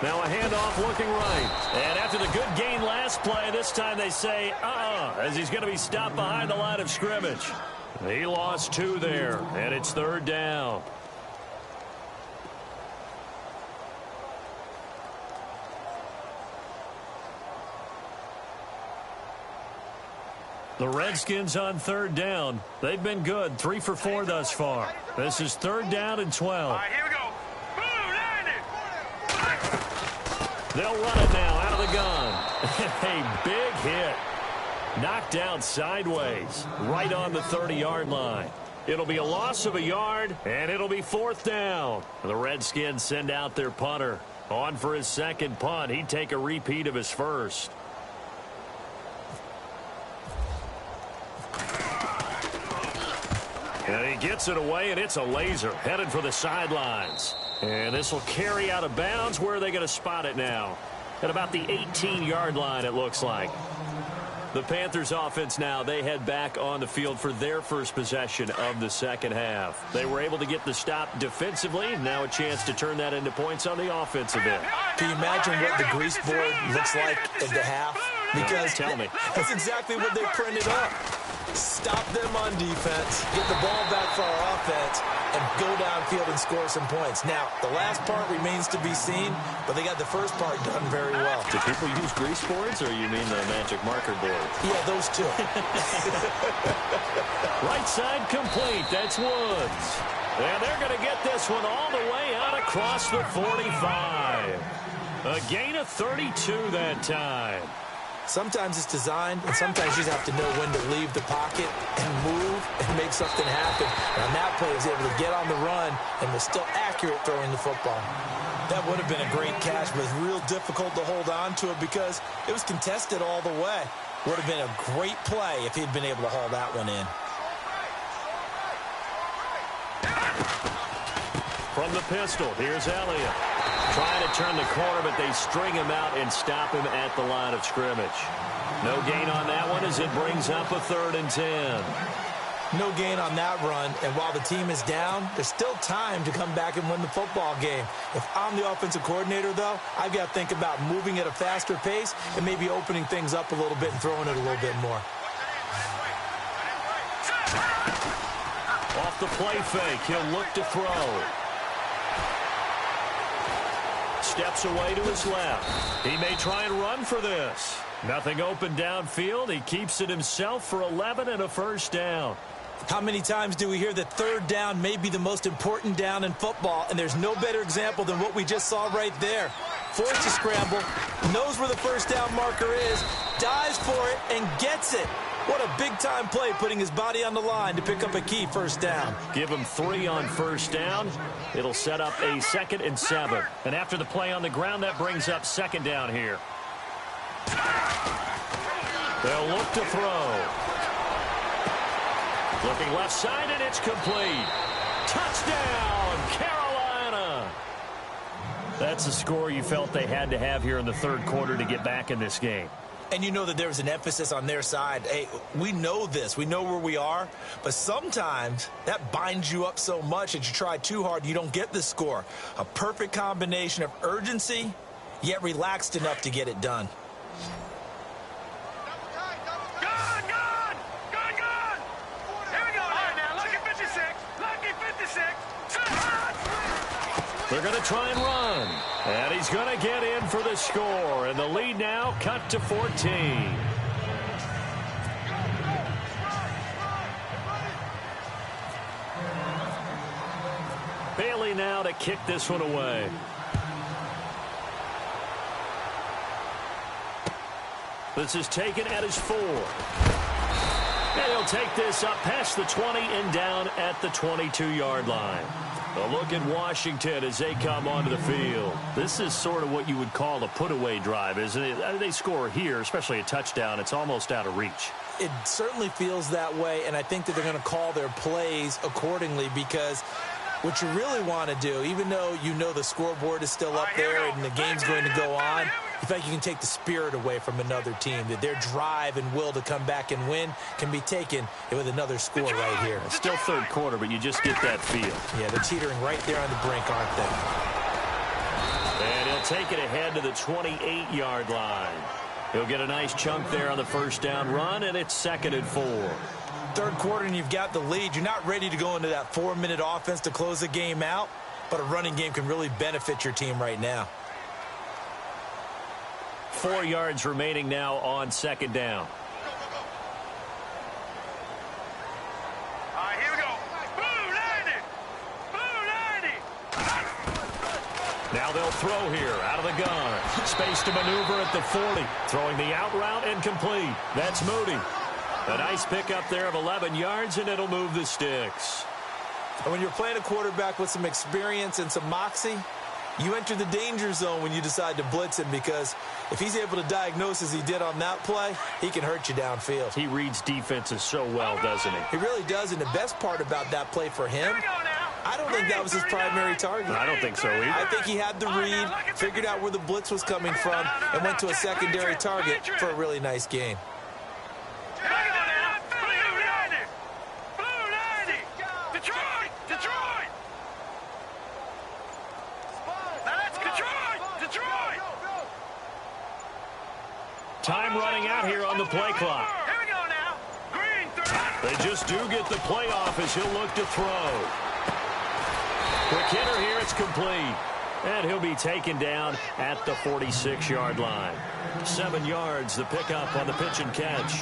[SPEAKER 2] Now a handoff looking right. And after the good gain last play, this time they say, as he's going to be stopped behind the line of scrimmage. He lost 2 there, and it's 3rd down. The Redskins on 3rd down. They've been good, 3 for 4 thus far. This is 3rd down and 12.
[SPEAKER 4] All right, here we go.
[SPEAKER 2] They'll run it now out of the gun. A big hit. Knocked down sideways, right on the 30-yard line. It'll be a loss of a yard, and it'll be 4th down. The Redskins send out their punter. On for his second punt. He'd take a repeat of his first. And he gets it away, and it's a laser headed for the sidelines. And this will carry out of bounds. Where are they going to spot it now? At about the 18-yard line, it looks like. The Panthers offense now, they head back on the field for their first possession of the second half. They were able to get the stop defensively. Now a chance to turn that into points on the offensive end.
[SPEAKER 3] Can you imagine what the grease board looks like at the half? Because
[SPEAKER 2] tell me.
[SPEAKER 3] That's exactly what they printed up. Stop them on defense, get the ball back for our offense, and go downfield and score some points. Now, the last part remains to be seen, but they got the first part done very well.
[SPEAKER 2] Do people use grease boards, or you mean the magic marker board?
[SPEAKER 3] Yeah, those two.
[SPEAKER 2] Right side complete. That's Woods. And they're going to get this one all the way out across the 45. A gain of 32 that time.
[SPEAKER 3] Sometimes it's designed, and sometimes you just have to know when to leave the pocket and move and make something happen. And on that play, he was able to get on the run and was still accurate throwing the football. That would have been a great catch, but it's real difficult to hold on to it because it was contested all the way. Would have been a great play if he'd been able to haul that one in.
[SPEAKER 2] From the pistol, here's Elliott. Trying to turn the corner, but they string him out and stop him at the line of scrimmage. No gain on that one as it brings up a 3rd and 10.
[SPEAKER 3] No gain on that run, and while the team is down, there's still time to come back and win the football game. If I'm the offensive coordinator, though, I've got to think about moving at a faster pace and maybe opening things up a little bit and throwing it a little bit more.
[SPEAKER 2] Off the play fake, he'll look to throw. Steps away to his left. He may try and run for this. Nothing open downfield. He keeps it himself for 11 and a 1st down.
[SPEAKER 3] How many times do we hear that 3rd down may be the most important down in football, and there's no better example than what we just saw right there. Forced to scramble, knows where the 1st down marker is, dives for it, and gets it. What a big-time play, putting his body on the line to pick up a key 1st down.
[SPEAKER 2] Give him 3 on 1st down. It'll set up a 2nd and 7. And after the play on the ground, that brings up 2nd down here. They'll look to throw. Looking left side, and it's complete. Touchdown, Carolina! That's the score you felt they had to have here in the 3rd quarter to get back in this game.
[SPEAKER 3] And you know that there was an emphasis on their side. Hey, we know this. We know where we are. But sometimes that binds you up so much that you try too hard, you don't get the score. A perfect combination of urgency, yet relaxed enough to get it done.
[SPEAKER 4] Gone! Gone! Gone! Gone! Here we go. All right, now, lucky 56. Lucky 56.
[SPEAKER 2] They're going to try and run. And he's going to get in for the score. And the lead now cut to 14. Bailey now to kick this one away. This is taken at his 4. And he'll take this up past the 20 and down at the 22-yard line. A look at Washington as they come onto the field. This is sort of what you would call a put-away drive, isn't it? They score here, especially a touchdown. It's almost out of reach.
[SPEAKER 3] It certainly feels that way, and I think that they're going to call their plays accordingly because what you really want to do, even though you know the scoreboard is still up there and the game's going to go on, you feel like you can take the spirit away from another team, that their drive and will to come back and win can be taken with another score right here.
[SPEAKER 2] It's still third quarter, but you just get that feel.
[SPEAKER 3] Yeah, they're teetering right there on the brink, aren't they?
[SPEAKER 2] And he'll take it ahead to the 28-yard line. He'll get a nice chunk there on the first down run, and it's 2nd and 4.
[SPEAKER 3] Third quarter and you've got the lead. You're not ready to go into that 4-minute offense to close the game out, but a running game can really benefit your team right now.
[SPEAKER 2] 4 yards remaining now on 2nd down.
[SPEAKER 4] All right, here we go. Blue 90. Blue 90.
[SPEAKER 2] Now they'll throw here out of the gun. Space to maneuver at the 40. Throwing the out route and complete. That's Moody. A nice pickup there of 11 yards, and it'll move the sticks.
[SPEAKER 3] And when you're playing a quarterback with some experience and some moxie, you enter the danger zone when you decide to blitz him, because if he's able to diagnose as he did on that play, he can hurt you downfield.
[SPEAKER 2] He reads defenses so well, doesn't he?
[SPEAKER 3] He really does, and the best part about that play for him, I don't think that was his primary target.
[SPEAKER 2] I don't think so either.
[SPEAKER 3] I think he had the read, figured out where the blitz was coming from, and went to a secondary target for a really nice gain.
[SPEAKER 2] Time running out here on the play clock.
[SPEAKER 4] Here we go now. Green 30.
[SPEAKER 2] They just do get the play off as he'll look to throw. Quick hitter here, it's complete. And he'll be taken down at the 46-yard line. 7 yards, the pickup on the pitch and catch.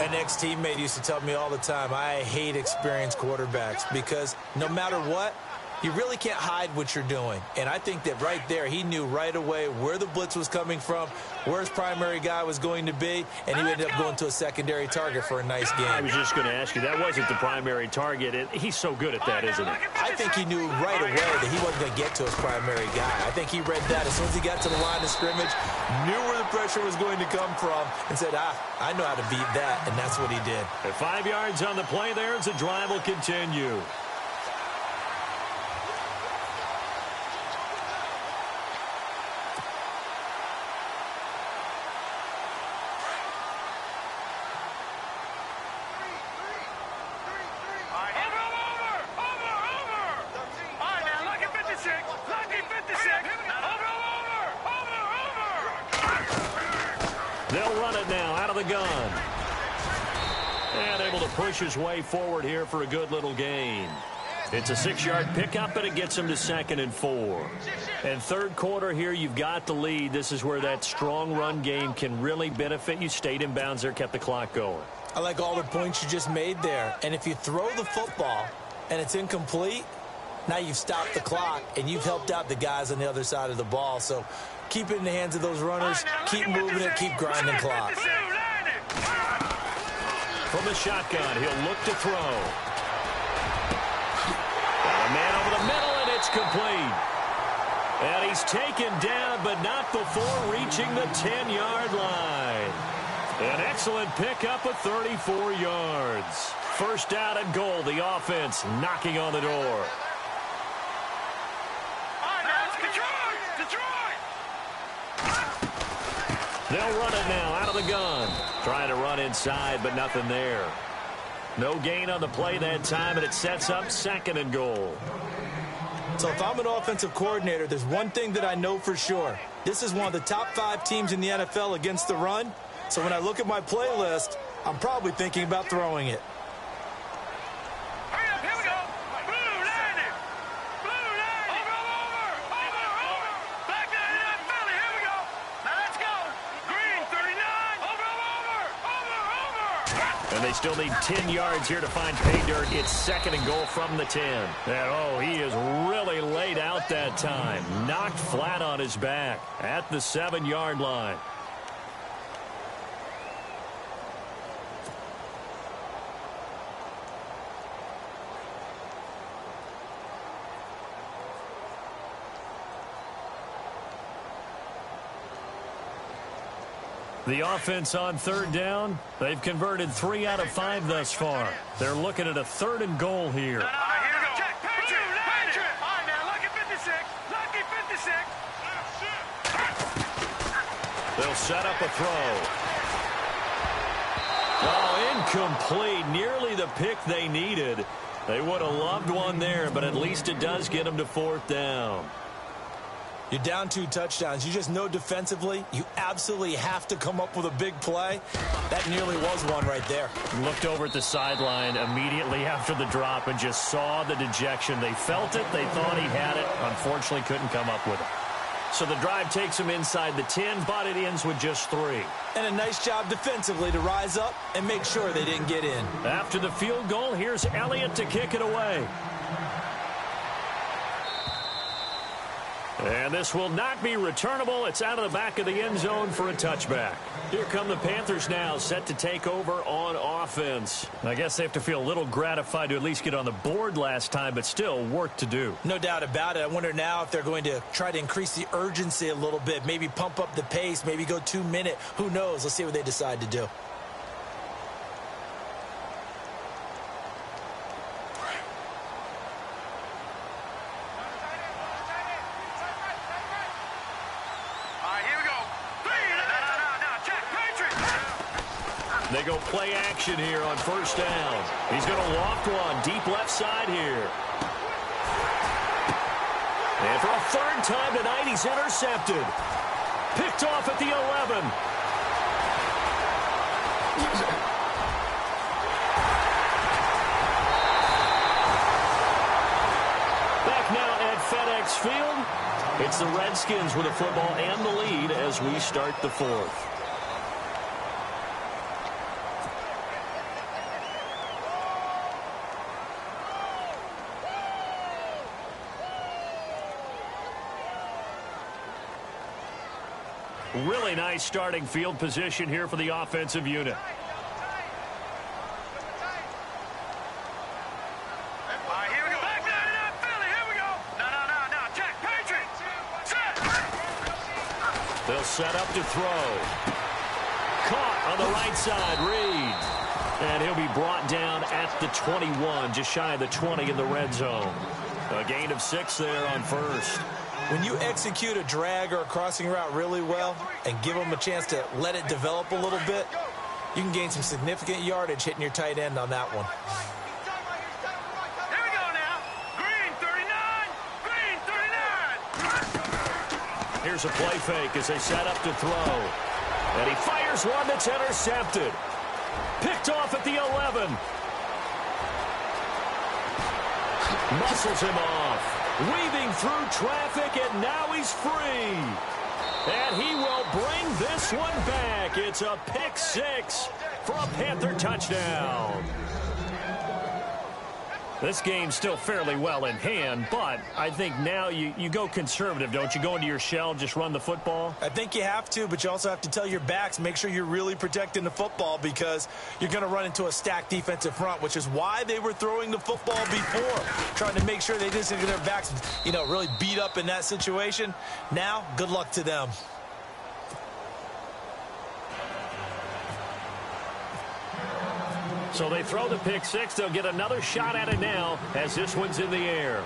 [SPEAKER 3] An ex-teammate used to tell me all the time, I hate experienced quarterbacks because no matter what, you really can't hide what you're doing. And I think that right there, he knew right away where the blitz was coming from, where his primary guy was going to be, and he ended up going to a secondary target for a nice game.
[SPEAKER 2] I was just going to ask you, that wasn't the primary target. He's so good at that, isn't he?
[SPEAKER 3] I think he knew right away that he wasn't going to get to his primary guy. I think he read that as soon as he got to the line of scrimmage, knew where the pressure was going to come from, and said, I know how to beat that, and that's what he did.
[SPEAKER 2] At 5 yards on the play there as the drive will continue. They'll run it now out of the gun. And able to push his way forward here for a good little gain. It's a 6-yard pickup, and it gets him to 2nd and 4. And third quarter here, you've got the lead. This is where that strong run game can really benefit you. Stayed in bounds there, kept the clock going.
[SPEAKER 3] I like all the points you just made there. And if you throw the football and it's incomplete, now you've stopped the clock and you've helped out the guys on the other side of the ball. So keep it in the hands of those runners, keep moving it, keep grinding clock.
[SPEAKER 2] From the shotgun, he'll look to throw. And a man over the middle, and it's complete. And he's taken down, but not before reaching the 10-yard line. An excellent pickup of 34 yards. First down and goal, the offense knocking on the door. They'll run it now out of the gun. Trying to run inside, but nothing there. No gain on the play that time, and it sets up 2nd and goal.
[SPEAKER 3] So if I'm an offensive coordinator, there's one thing that I know for sure. This is one of the top 5 teams in the NFL against the run. So when I look at my playlist, I'm probably thinking about throwing it.
[SPEAKER 4] Hurry up, here we go. Blue 90. Blue 90. Over.
[SPEAKER 2] And they still need 10 yards here to find pay dirt. It's 2nd and goal from the 10. And, oh, he is really laid out that time. Knocked flat on his back at the 7-yard line. The offense on 3rd down, they've converted 3 out of 5 thus far. They're looking at a 3rd and goal here.
[SPEAKER 4] Here we go. Check, Patriot. All right, now, lucky 56. Lucky 56.
[SPEAKER 2] They'll set up a throw. Oh, incomplete. Nearly the pick they needed. They would have loved one there, but at least it does get them to 4th down.
[SPEAKER 3] You're down 2 touchdowns. You just know defensively you absolutely have to come up with a big play. That nearly was one right there.
[SPEAKER 2] Looked over at the sideline immediately after the drop and just saw the dejection. They felt it. They thought he had it. Unfortunately, couldn't come up with it. So the drive takes him inside the 10, but it ends with just 3.
[SPEAKER 3] And a nice job defensively to rise up and make sure they didn't get in.
[SPEAKER 2] After the field goal, here's Elliott to kick it away. And this will not be returnable. It's out of the back of the end zone for a touchback. Here come the Panthers now, set to take over on offense. I guess they have to feel a little gratified to at least get on the board last time, but still work to do.
[SPEAKER 3] No doubt about it. I wonder now if they're going to try to increase the urgency a little bit, maybe pump up the pace, maybe go 2-minute. Who knows? Let's see what they decide to do.
[SPEAKER 2] They go play action here on 1st down. He's going to loft one deep left side here. And for a 3rd time tonight, he's intercepted. Picked off at the 11. Back now at FedEx Field. It's the Redskins with the football and the lead as we start the 4th. Really nice starting field position here for the offensive unit.
[SPEAKER 4] Here we go. Back down, Philly. Here we go. No. Check. Patriots. Set.
[SPEAKER 2] They'll set up to throw. Caught on the right side, Reed. And he'll be brought down at the 21, just shy of the 20 in the red zone. A gain of 6 there on 1st.
[SPEAKER 3] When you execute a drag or a crossing route really well and give them a chance to let it develop a little bit, you can gain some significant yardage hitting your tight end on that one.
[SPEAKER 4] Here we go now. Green 39.
[SPEAKER 2] Here's a play fake as they set up to throw. And he fires one that's intercepted. Picked off at the 11. Muscles him off. Weaving through traffic, and now he's free. And he will bring this one back. It's a pick 6 for a Panther touchdown. This game's still fairly well in hand, but I think now you go conservative, don't you? Go into your shell, just run the football?
[SPEAKER 3] I think you have to, but you also have to tell your backs, make sure you're really protecting the football because you're going to run into a stacked defensive front, which is why they were throwing the football before, trying to make sure they didn't get their backs, really beat up in that situation. Now, good luck to them.
[SPEAKER 2] So they throw the pick 6. They'll get another shot at it now as this one's in the air.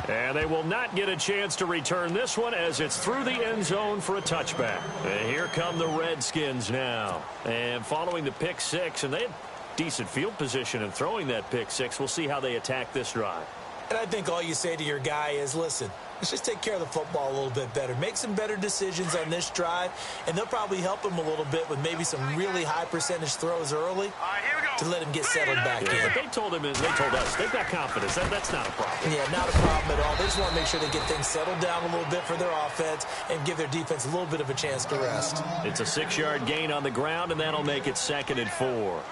[SPEAKER 2] And they will not get a chance to return this one as it's through the end zone for a touchback. And here come the Redskins now. And following the pick 6, and they had decent field position in throwing that pick 6. We'll see how they attack this drive.
[SPEAKER 3] And I think all you say to your guy is, listen, let's just take care of the football a little bit better. Make some better decisions on this drive, and they'll probably help him a little bit with maybe some really high percentage throws early to let him get settled back in.
[SPEAKER 2] But they told us, they've got confidence. That's not a problem.
[SPEAKER 3] Yeah, not a problem at all. They just want to make sure they get things settled down a little bit for their offense and give their defense a little bit of a chance to rest.
[SPEAKER 2] It's a 6-yard gain on the ground, and that'll make it 2nd and 4.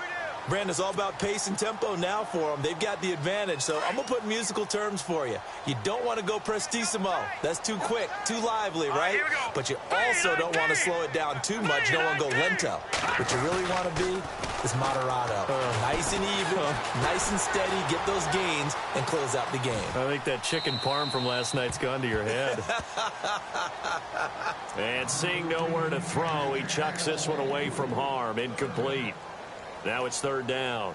[SPEAKER 3] Brandon, it's all about pace and tempo now for them. They've got the advantage, so I'm going to put musical terms for you. You don't want to go prestissimo. That's too quick, too lively, right? But you also don't want to slow it down too much. You don't want to go lento. What you really want to be is moderato. Nice and even, nice and steady, get those gains, and close out the game.
[SPEAKER 2] I think that chicken parm from last night's gone to your head. And seeing nowhere to throw, he chucks this one away from harm. Incomplete. Now it's 3rd down.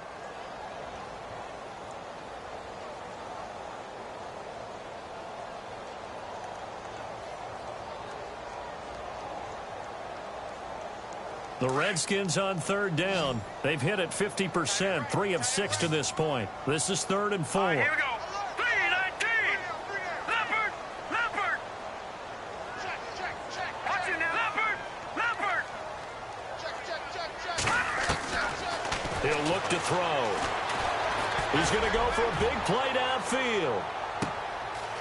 [SPEAKER 2] The Redskins on 3rd down. They've hit it 50%, 3 of 6 to this point. This is 3rd and 4.
[SPEAKER 4] Here we go. 3-19. Leopard. Watch it now. Leopard.
[SPEAKER 2] He'll look to throw. He's going to go for a big play downfield.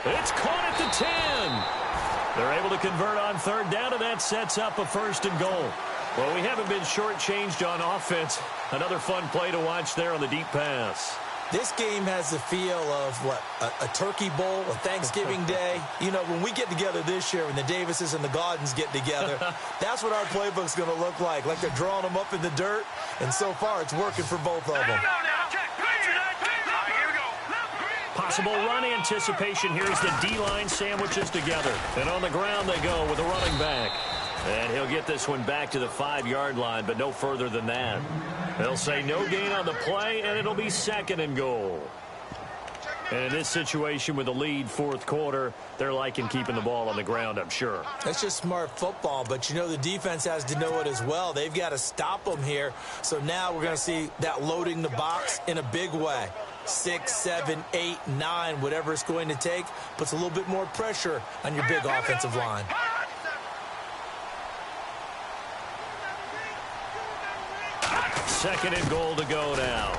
[SPEAKER 2] It's caught at the 10. They're able to convert on 3rd down, and that sets up a 1st and goal. Well, we haven't been shortchanged on offense. Another fun play to watch there on the deep pass.
[SPEAKER 3] This game has the feel of, a turkey bowl, a Thanksgiving day. You know, when we get together this year, when the Davises and the Gaudens get together, that's what our playbook's going to look like they're drawing them up in the dirt, and so far it's working for both of them.
[SPEAKER 2] Possible run anticipation. Here's the D-line sandwiches together. And on the ground they go with a running back. And he'll get this one back to the 5-yard line, but no further than that. They'll say no gain on the play, and it'll be 2nd and goal. And in this situation with the lead 4th quarter, they're liking keeping the ball on the ground, I'm sure.
[SPEAKER 3] That's just smart football, but you know the defense has to know it as well. They've got to stop them here. So now we're going to see that loading the box in a big way. 6, 7, 8, 9, whatever it's going to take, puts a little bit more pressure on your big offensive line.
[SPEAKER 2] 2nd and goal to go now.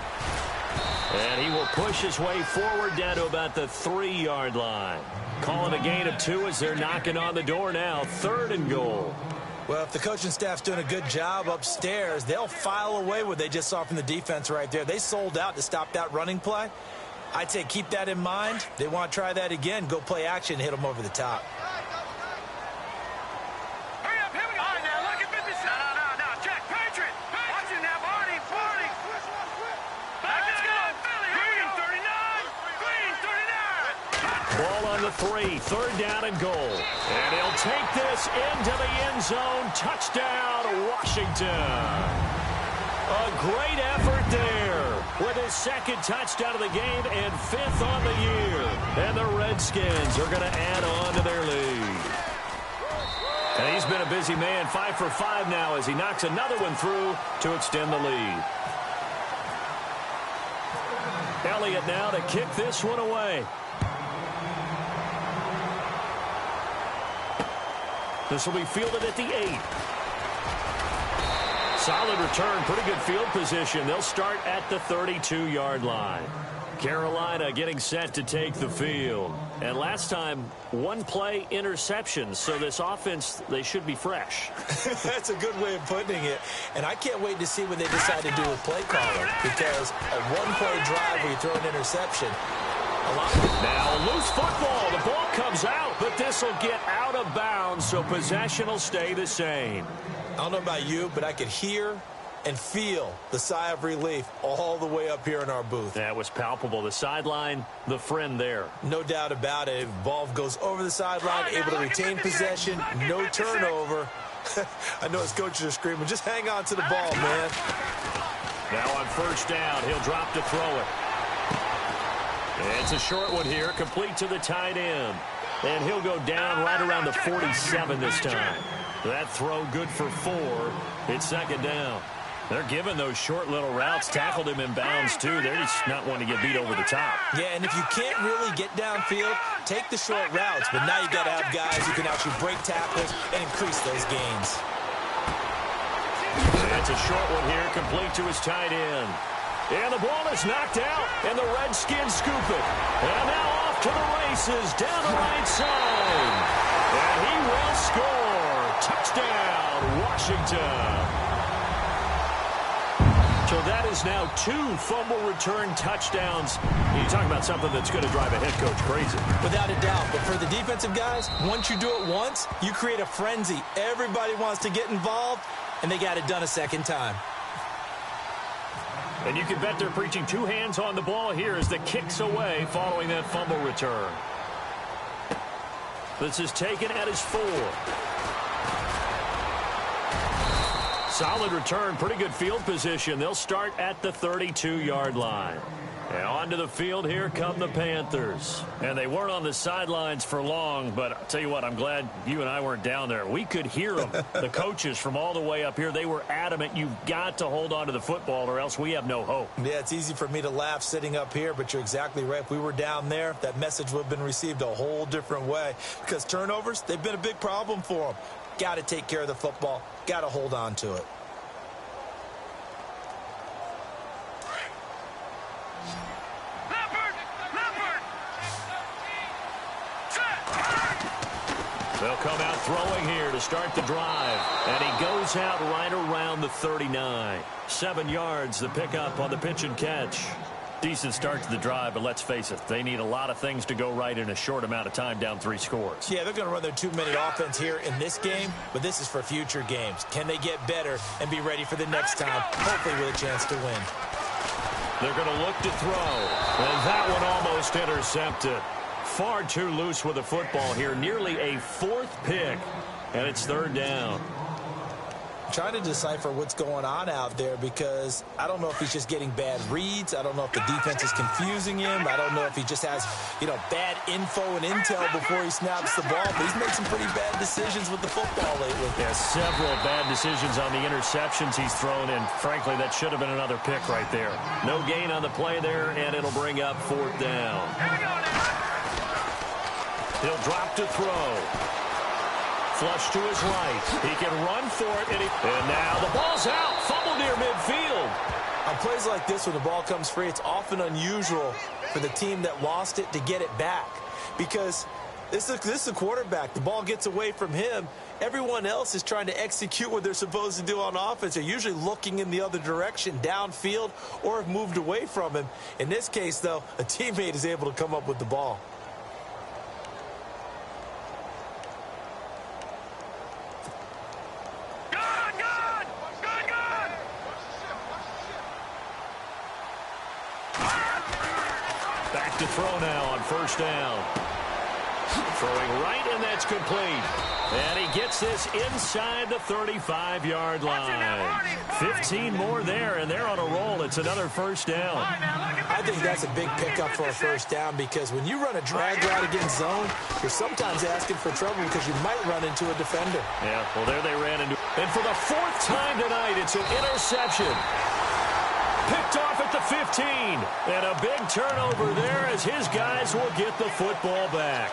[SPEAKER 2] And he will push his way forward down to about the 3-yard line. Calling a gain of 2 as they're knocking on the door now. 3rd and goal.
[SPEAKER 3] Well, if the coaching staff's doing a good job upstairs, they'll file away what they just saw from the defense right there. They sold out to stop that running play. I'd say keep that in mind. They want to try that again. Go play action, hit them over the top.
[SPEAKER 2] Ball on the 3, 3rd down and goal. And he'll take this into the end zone. Touchdown, Washington. A great effort there with his 2nd touchdown of the game and 5th on the year. And the Redskins are going to add on to their lead. And he's been a busy man, 5 for 5 now as he knocks another one through to extend the lead. Elliott now to kick this one away. This will be fielded at the 8. Solid return, pretty good field position. They'll start at the 32-yard line. Carolina getting set to take the field. And last time, 1-play interception. So this offense, they should be fresh.
[SPEAKER 3] That's a good way of putting it. And I can't wait to see what they decide to do with play calling. Because a 1-play drive where you throw an interception,
[SPEAKER 2] now, loose football. The ball comes out, but this will get out of bounds, so possession will stay the same.
[SPEAKER 3] I don't know about you, but I could hear and feel the sigh of relief all the way up here in our booth.
[SPEAKER 2] That was palpable. The sideline, the friend there.
[SPEAKER 3] No doubt about it. Ball goes over the sideline, able to retain possession, no turnover. I know his coaches are screaming, just hang on to the ball, man.
[SPEAKER 2] Now on 1st down, he'll drop to throw it. It's a short one here, complete to the tight end. And he'll go down right around the 47 this time. That throw good for 4. It's 2nd down. They're giving those short little routes. Tackled him in bounds, too. They're just not wanting to get beat over the top.
[SPEAKER 3] Yeah, and if you can't really get downfield, take the short routes. But now you got to have guys who can actually break tackles and increase those gains.
[SPEAKER 2] It's a short one here, complete to his tight end. And the ball is knocked out, and the Redskins scoop it. And now off to the races down the right side. And he will score. Touchdown, Washington. So that is now 2 fumble return touchdowns. You talk about something that's going to drive a head coach crazy.
[SPEAKER 3] Without a doubt. But for the defensive guys, once you do it once, you create a frenzy. Everybody wants to get involved, and they got it done a second time.
[SPEAKER 2] And you can bet they're preaching 2 hands on the ball here as the kick's away following that fumble return. This is taken at his 4. Solid return, pretty good field position. They'll start at the 32-yard line. And onto the field, here come the Panthers. And they weren't on the sidelines for long, but I'll tell you what, I'm glad you and I weren't down there. We could hear them, the coaches from all the way up here. They were adamant, you've got to hold on to the football or else we have no hope.
[SPEAKER 3] Yeah, it's easy for me to laugh sitting up here, but you're exactly right. If we were down there, that message would have been received a whole different way. Because turnovers, they've been a big problem for them. Got to take care of the football. Got to hold on to it.
[SPEAKER 2] They'll come out throwing here to start the drive. And he goes out right around the 39. 7 yards, the pickup on the pitch and catch. Decent start to the drive, but let's face it, they need a lot of things to go right in a short amount of time, down 3 scores.
[SPEAKER 3] Yeah, they're going to run their 2-minute offense here in this game, but this is for future games. Can they get better and be ready for the next time, hopefully with a chance to win?
[SPEAKER 2] They're going to look to throw, and that one almost intercepted. Far too loose with the football here, nearly a 4th pick, and it's 3rd down.
[SPEAKER 3] I'm trying to decipher what's going on out there because I don't know if he's just getting bad reads. I don't know if the defense is confusing him. I don't know if he just has, bad info and intel before he snaps the ball. But he's made some pretty bad decisions with the football lately.
[SPEAKER 2] Yeah, several bad decisions on the interceptions he's thrown, and frankly, that should have been another pick right there. No gain on the play there, and it'll bring up 4th down. He'll drop to throw. Flush to his right. He can run for it. And now the ball's out. Fumble near midfield.
[SPEAKER 3] On plays like this, when the ball comes free, it's often unusual for the team that lost it to get it back. Because this is a quarterback. The ball gets away from him. Everyone else is trying to execute what they're supposed to do on offense. They're usually looking in the other direction, downfield, or have moved away from him. In this case, though, a teammate is able to come up with the ball.
[SPEAKER 2] Back to throw now on 1st down. Throwing right, and that's complete. And he gets this inside the 35-yard line. 15 more there, and they're on a roll. It's another 1st down.
[SPEAKER 3] I think that's a big pickup for a 1st down because when you run a drag route against zone, you're sometimes asking for trouble because you might run into a defender.
[SPEAKER 2] Yeah, well, there they ran into. And for the 4th time tonight, it's an interception. Picked off at the 15. And a big turnover there as his guys will get the football back.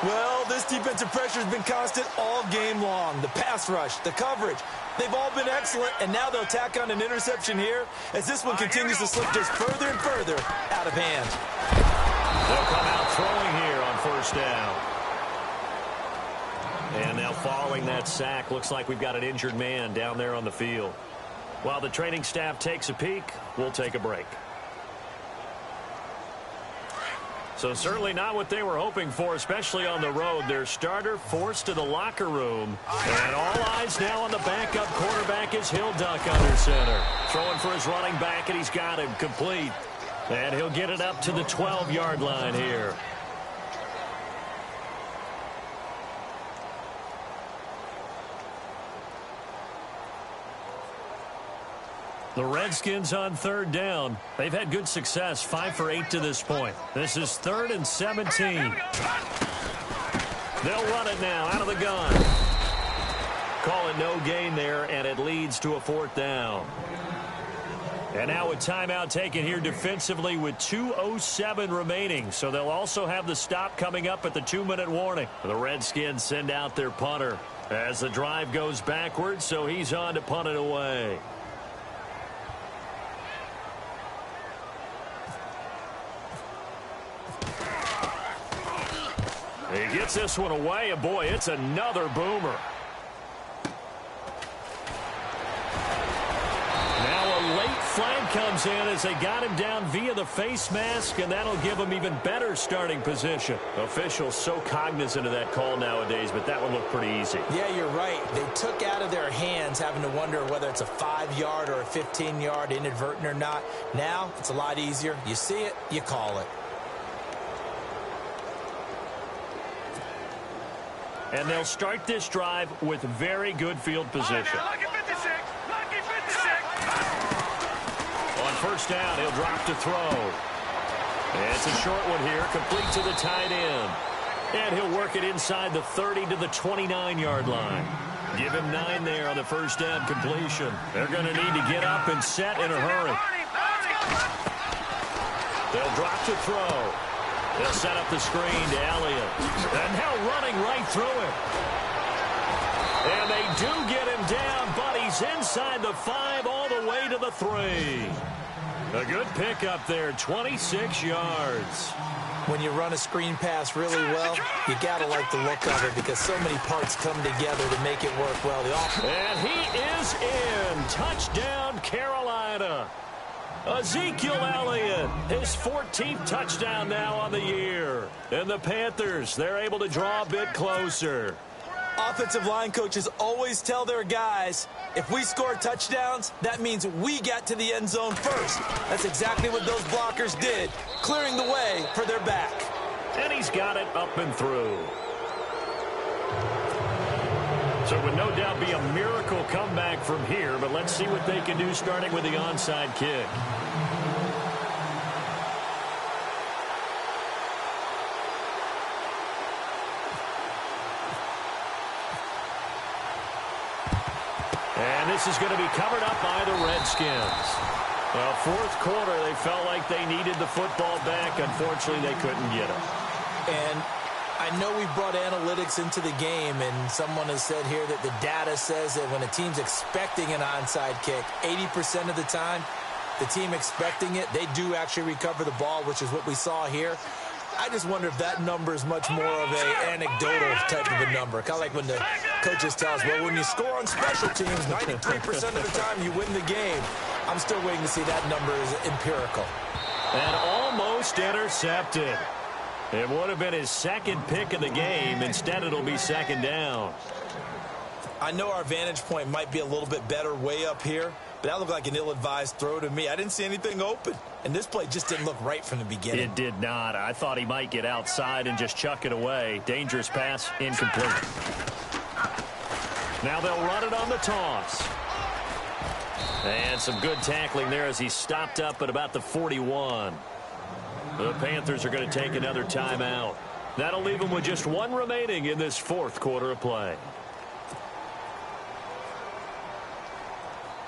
[SPEAKER 3] Well, this defensive pressure has been constant all game long. The pass rush, the coverage, they've all been excellent, and now they'll tack on an interception here as this one continues to slip just further and further out of hand.
[SPEAKER 2] They'll come out throwing here on 1st down. And now following that sack, looks like we've got an injured man down there on the field. While the training staff takes a peek, we'll take a break. So certainly not what they were hoping for, especially on the road. Their starter forced to the locker room. And all eyes now on the backup quarterback is Hill Duck under center. Throwing for his running back, and he's got him complete. And he'll get it up to the 12-yard line here. The Redskins on 3rd down. They've had good success, 5 for 8 to this point. This is 3rd and 17. They'll run it now out of the gun. Call it no gain there, and it leads to a 4th down. And now a timeout taken here defensively with 2:07 remaining. So they'll also have the stop coming up at the 2-minute warning. The Redskins send out their punter as the drive goes backwards, so he's on to punt it away. He gets this one away, and boy, it's another boomer. Flag comes in as they got him down via the face mask, and that'll give him even better starting position. Officials so cognizant of that call nowadays, but that one looked pretty easy.
[SPEAKER 3] Yeah, you're right. They took out of their hands having to wonder whether it's a 5-yard or a 15-yard inadvertent or not. Now, it's a lot easier. You see it, you call it.
[SPEAKER 2] And they'll start this drive with very good field position.
[SPEAKER 4] Lucky 56. Lucky 56.
[SPEAKER 2] On first down, he'll drop to throw. It's a short one here, complete to the tight end. And he'll work it inside the 30 to the 29-yard line. Give him 9 there on the first down completion. They're going to need to get up and set in a hurry. They'll drop to throw. They'll set up the screen to Elliott. And now running right through him. And they do get him down, but he's inside the 5 all the way to the 3. A good pickup there, 26 yards.
[SPEAKER 3] When you run a screen pass really well, you got to like the look of it because so many parts come together to make it work well.
[SPEAKER 2] And he is in. Touchdown, Carolina. Ezekiel Elliott, his 14th touchdown now on the year. And the Panthers, they're able to draw a bit closer.
[SPEAKER 3] Offensive line coaches always tell their guys, if we score touchdowns, that means we got to the end zone first. That's exactly what those blockers did, clearing the way for their back.
[SPEAKER 2] And he's got it up and through. So it would no doubt be a miracle comeback from here, but let's see what they can do starting with the onside kick. And this is going to be covered up by the Redskins. Well, fourth quarter, they felt like they needed the football back. Unfortunately, they couldn't get it.
[SPEAKER 3] And I know we brought analytics into the game, and someone has said here that the data says that when a team's expecting an onside kick, 80% of the time, the team expecting it, they do actually recover the ball, which is what we saw here. I just wonder if that number is much more of an anecdotal type of a number. Kind of like when the coaches tell us, well, when you score on special teams, 93% of the time you win the game. I'm still waiting to see that number is empirical.
[SPEAKER 2] And almost intercepted. It would have been his second pick of the game. Instead, it'll be second down.
[SPEAKER 3] I know our vantage point might be a little bit better way up here, but that looked like an ill-advised throw to me. I didn't see anything open, and this play just didn't look right from the beginning.
[SPEAKER 2] It did not. I thought he might get outside and just chuck it away. Dangerous pass, incomplete. Now they'll run it on the toss. And some good tackling there as he stopped up at about the 41. The Panthers are going to take another timeout. That'll leave them with just one remaining in this fourth quarter of play.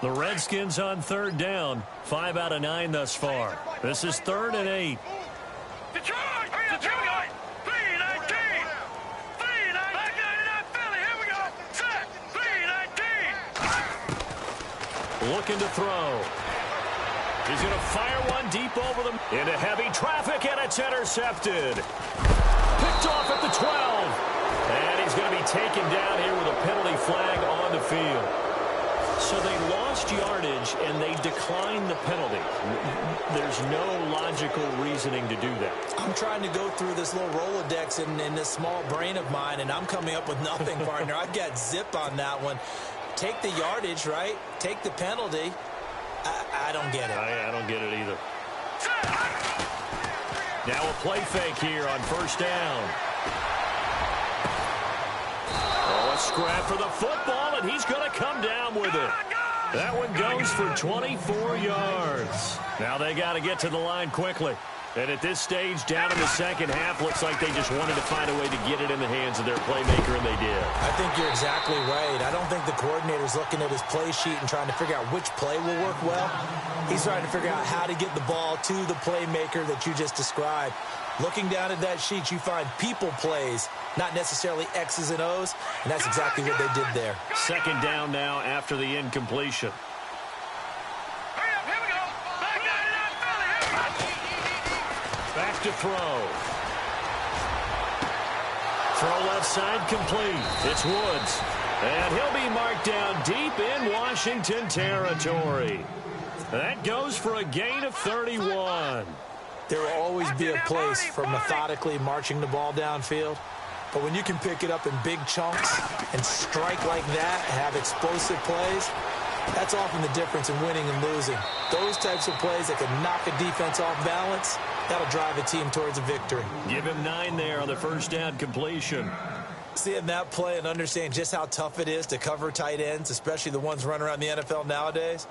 [SPEAKER 2] The Redskins on third down. 5 out of 9 thus far. This is 3rd and 8.
[SPEAKER 4] Detroit! 319! 319! 319! Philly, here we go! Set! 319!
[SPEAKER 2] Looking to throw. He's going to fire one deep over them. Into heavy traffic, and it's intercepted. Picked off at the 12. And he's going to be taken down here with a penalty flag on the field. So they lost yardage, and they declined the penalty. There's no logical reasoning to do that.
[SPEAKER 3] I'm trying to go through this little Rolodex in this small brain of mine, and I'm coming up with nothing, partner. I've got zip on that one. Take the yardage, right? Take the penalty. I don't get it.
[SPEAKER 2] I don't get it either. Now a play fake here on first down. Oh, a scrap for the football, and he's going to come down with it. That one goes for 24 yards. Now they got to get to the line quickly. And at this stage, down in the second half, looks like they just wanted to find a way to get it in the hands of their playmaker, and they did.
[SPEAKER 3] I think you're you're exactly right. I don't think the coordinator's looking at his play sheet and trying to figure out which play will work well. He's trying to figure out how to get the ball to the playmaker that you just described. Looking down at that sheet, you find people plays, not necessarily X's and O's, and that's exactly what they did there.
[SPEAKER 2] Second down now after the incompletion.
[SPEAKER 4] Hurry up, here we go. Back 99 Philly.
[SPEAKER 2] Back to throw. Throw left side complete. It's Woods. And he'll be marked down deep in Washington territory. That goes for a gain of 31.
[SPEAKER 3] There will always be a place for methodically marching the ball downfield. But when you can pick it up in big chunks and strike like that, have explosive plays, that's often the difference in winning and losing. Those types of plays that can knock a defense off balance, that'll drive a team towards a victory.
[SPEAKER 2] Give him 9 there on the first down completion.
[SPEAKER 3] Seeing that play and understanding just how tough it is to cover tight ends, especially the ones running around the NFL nowadays,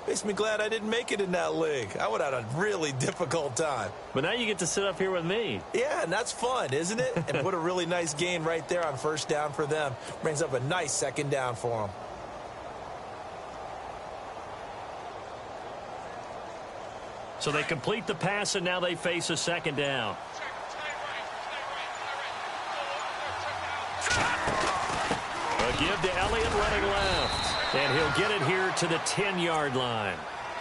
[SPEAKER 3] makes me glad I didn't make it in that league. I would have had a really difficult time.
[SPEAKER 2] But now you get to sit up here with me.
[SPEAKER 3] Yeah, and that's fun, isn't it? And what a really nice gain right there on first down for them. Brings up a nice second down for them.
[SPEAKER 2] So they complete the pass, and now they face a second down. A give to Elliott running left. And he'll get it here to the 10-yard line.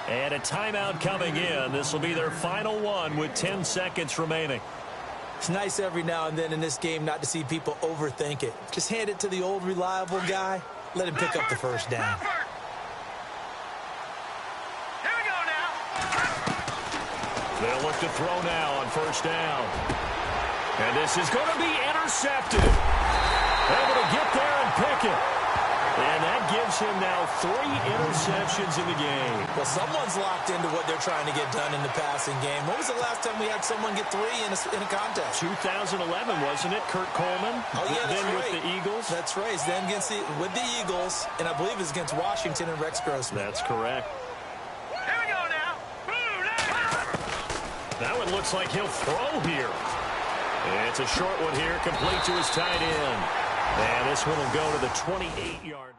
[SPEAKER 2] And a timeout coming in. This will be their final one with 10 seconds remaining.
[SPEAKER 3] It's nice every now and then in this game not to see people overthink it. Just hand it to the old reliable guy. Let him pick up the first down.
[SPEAKER 4] Here we go now.
[SPEAKER 2] They'll look to throw now on first down. And this is going to be intercepted. Able to get there and pick it. And that gives him now 3 interceptions in the game.
[SPEAKER 3] Well, someone's locked into what they're trying to get done in the passing game. When was the last time we had someone get 3 in a contest?
[SPEAKER 2] 2011, wasn't it? Kurt Coleman?
[SPEAKER 3] Oh, yeah, that's
[SPEAKER 2] then
[SPEAKER 3] right.
[SPEAKER 2] with the Eagles?
[SPEAKER 3] That's right. Then with the Eagles, and I believe it's against Washington and Rex Grossman.
[SPEAKER 2] That's correct.
[SPEAKER 4] Here we go now.
[SPEAKER 2] That one looks like he'll throw here. It's a short one here, complete to his tight end. And this one will go to the 28-yard line.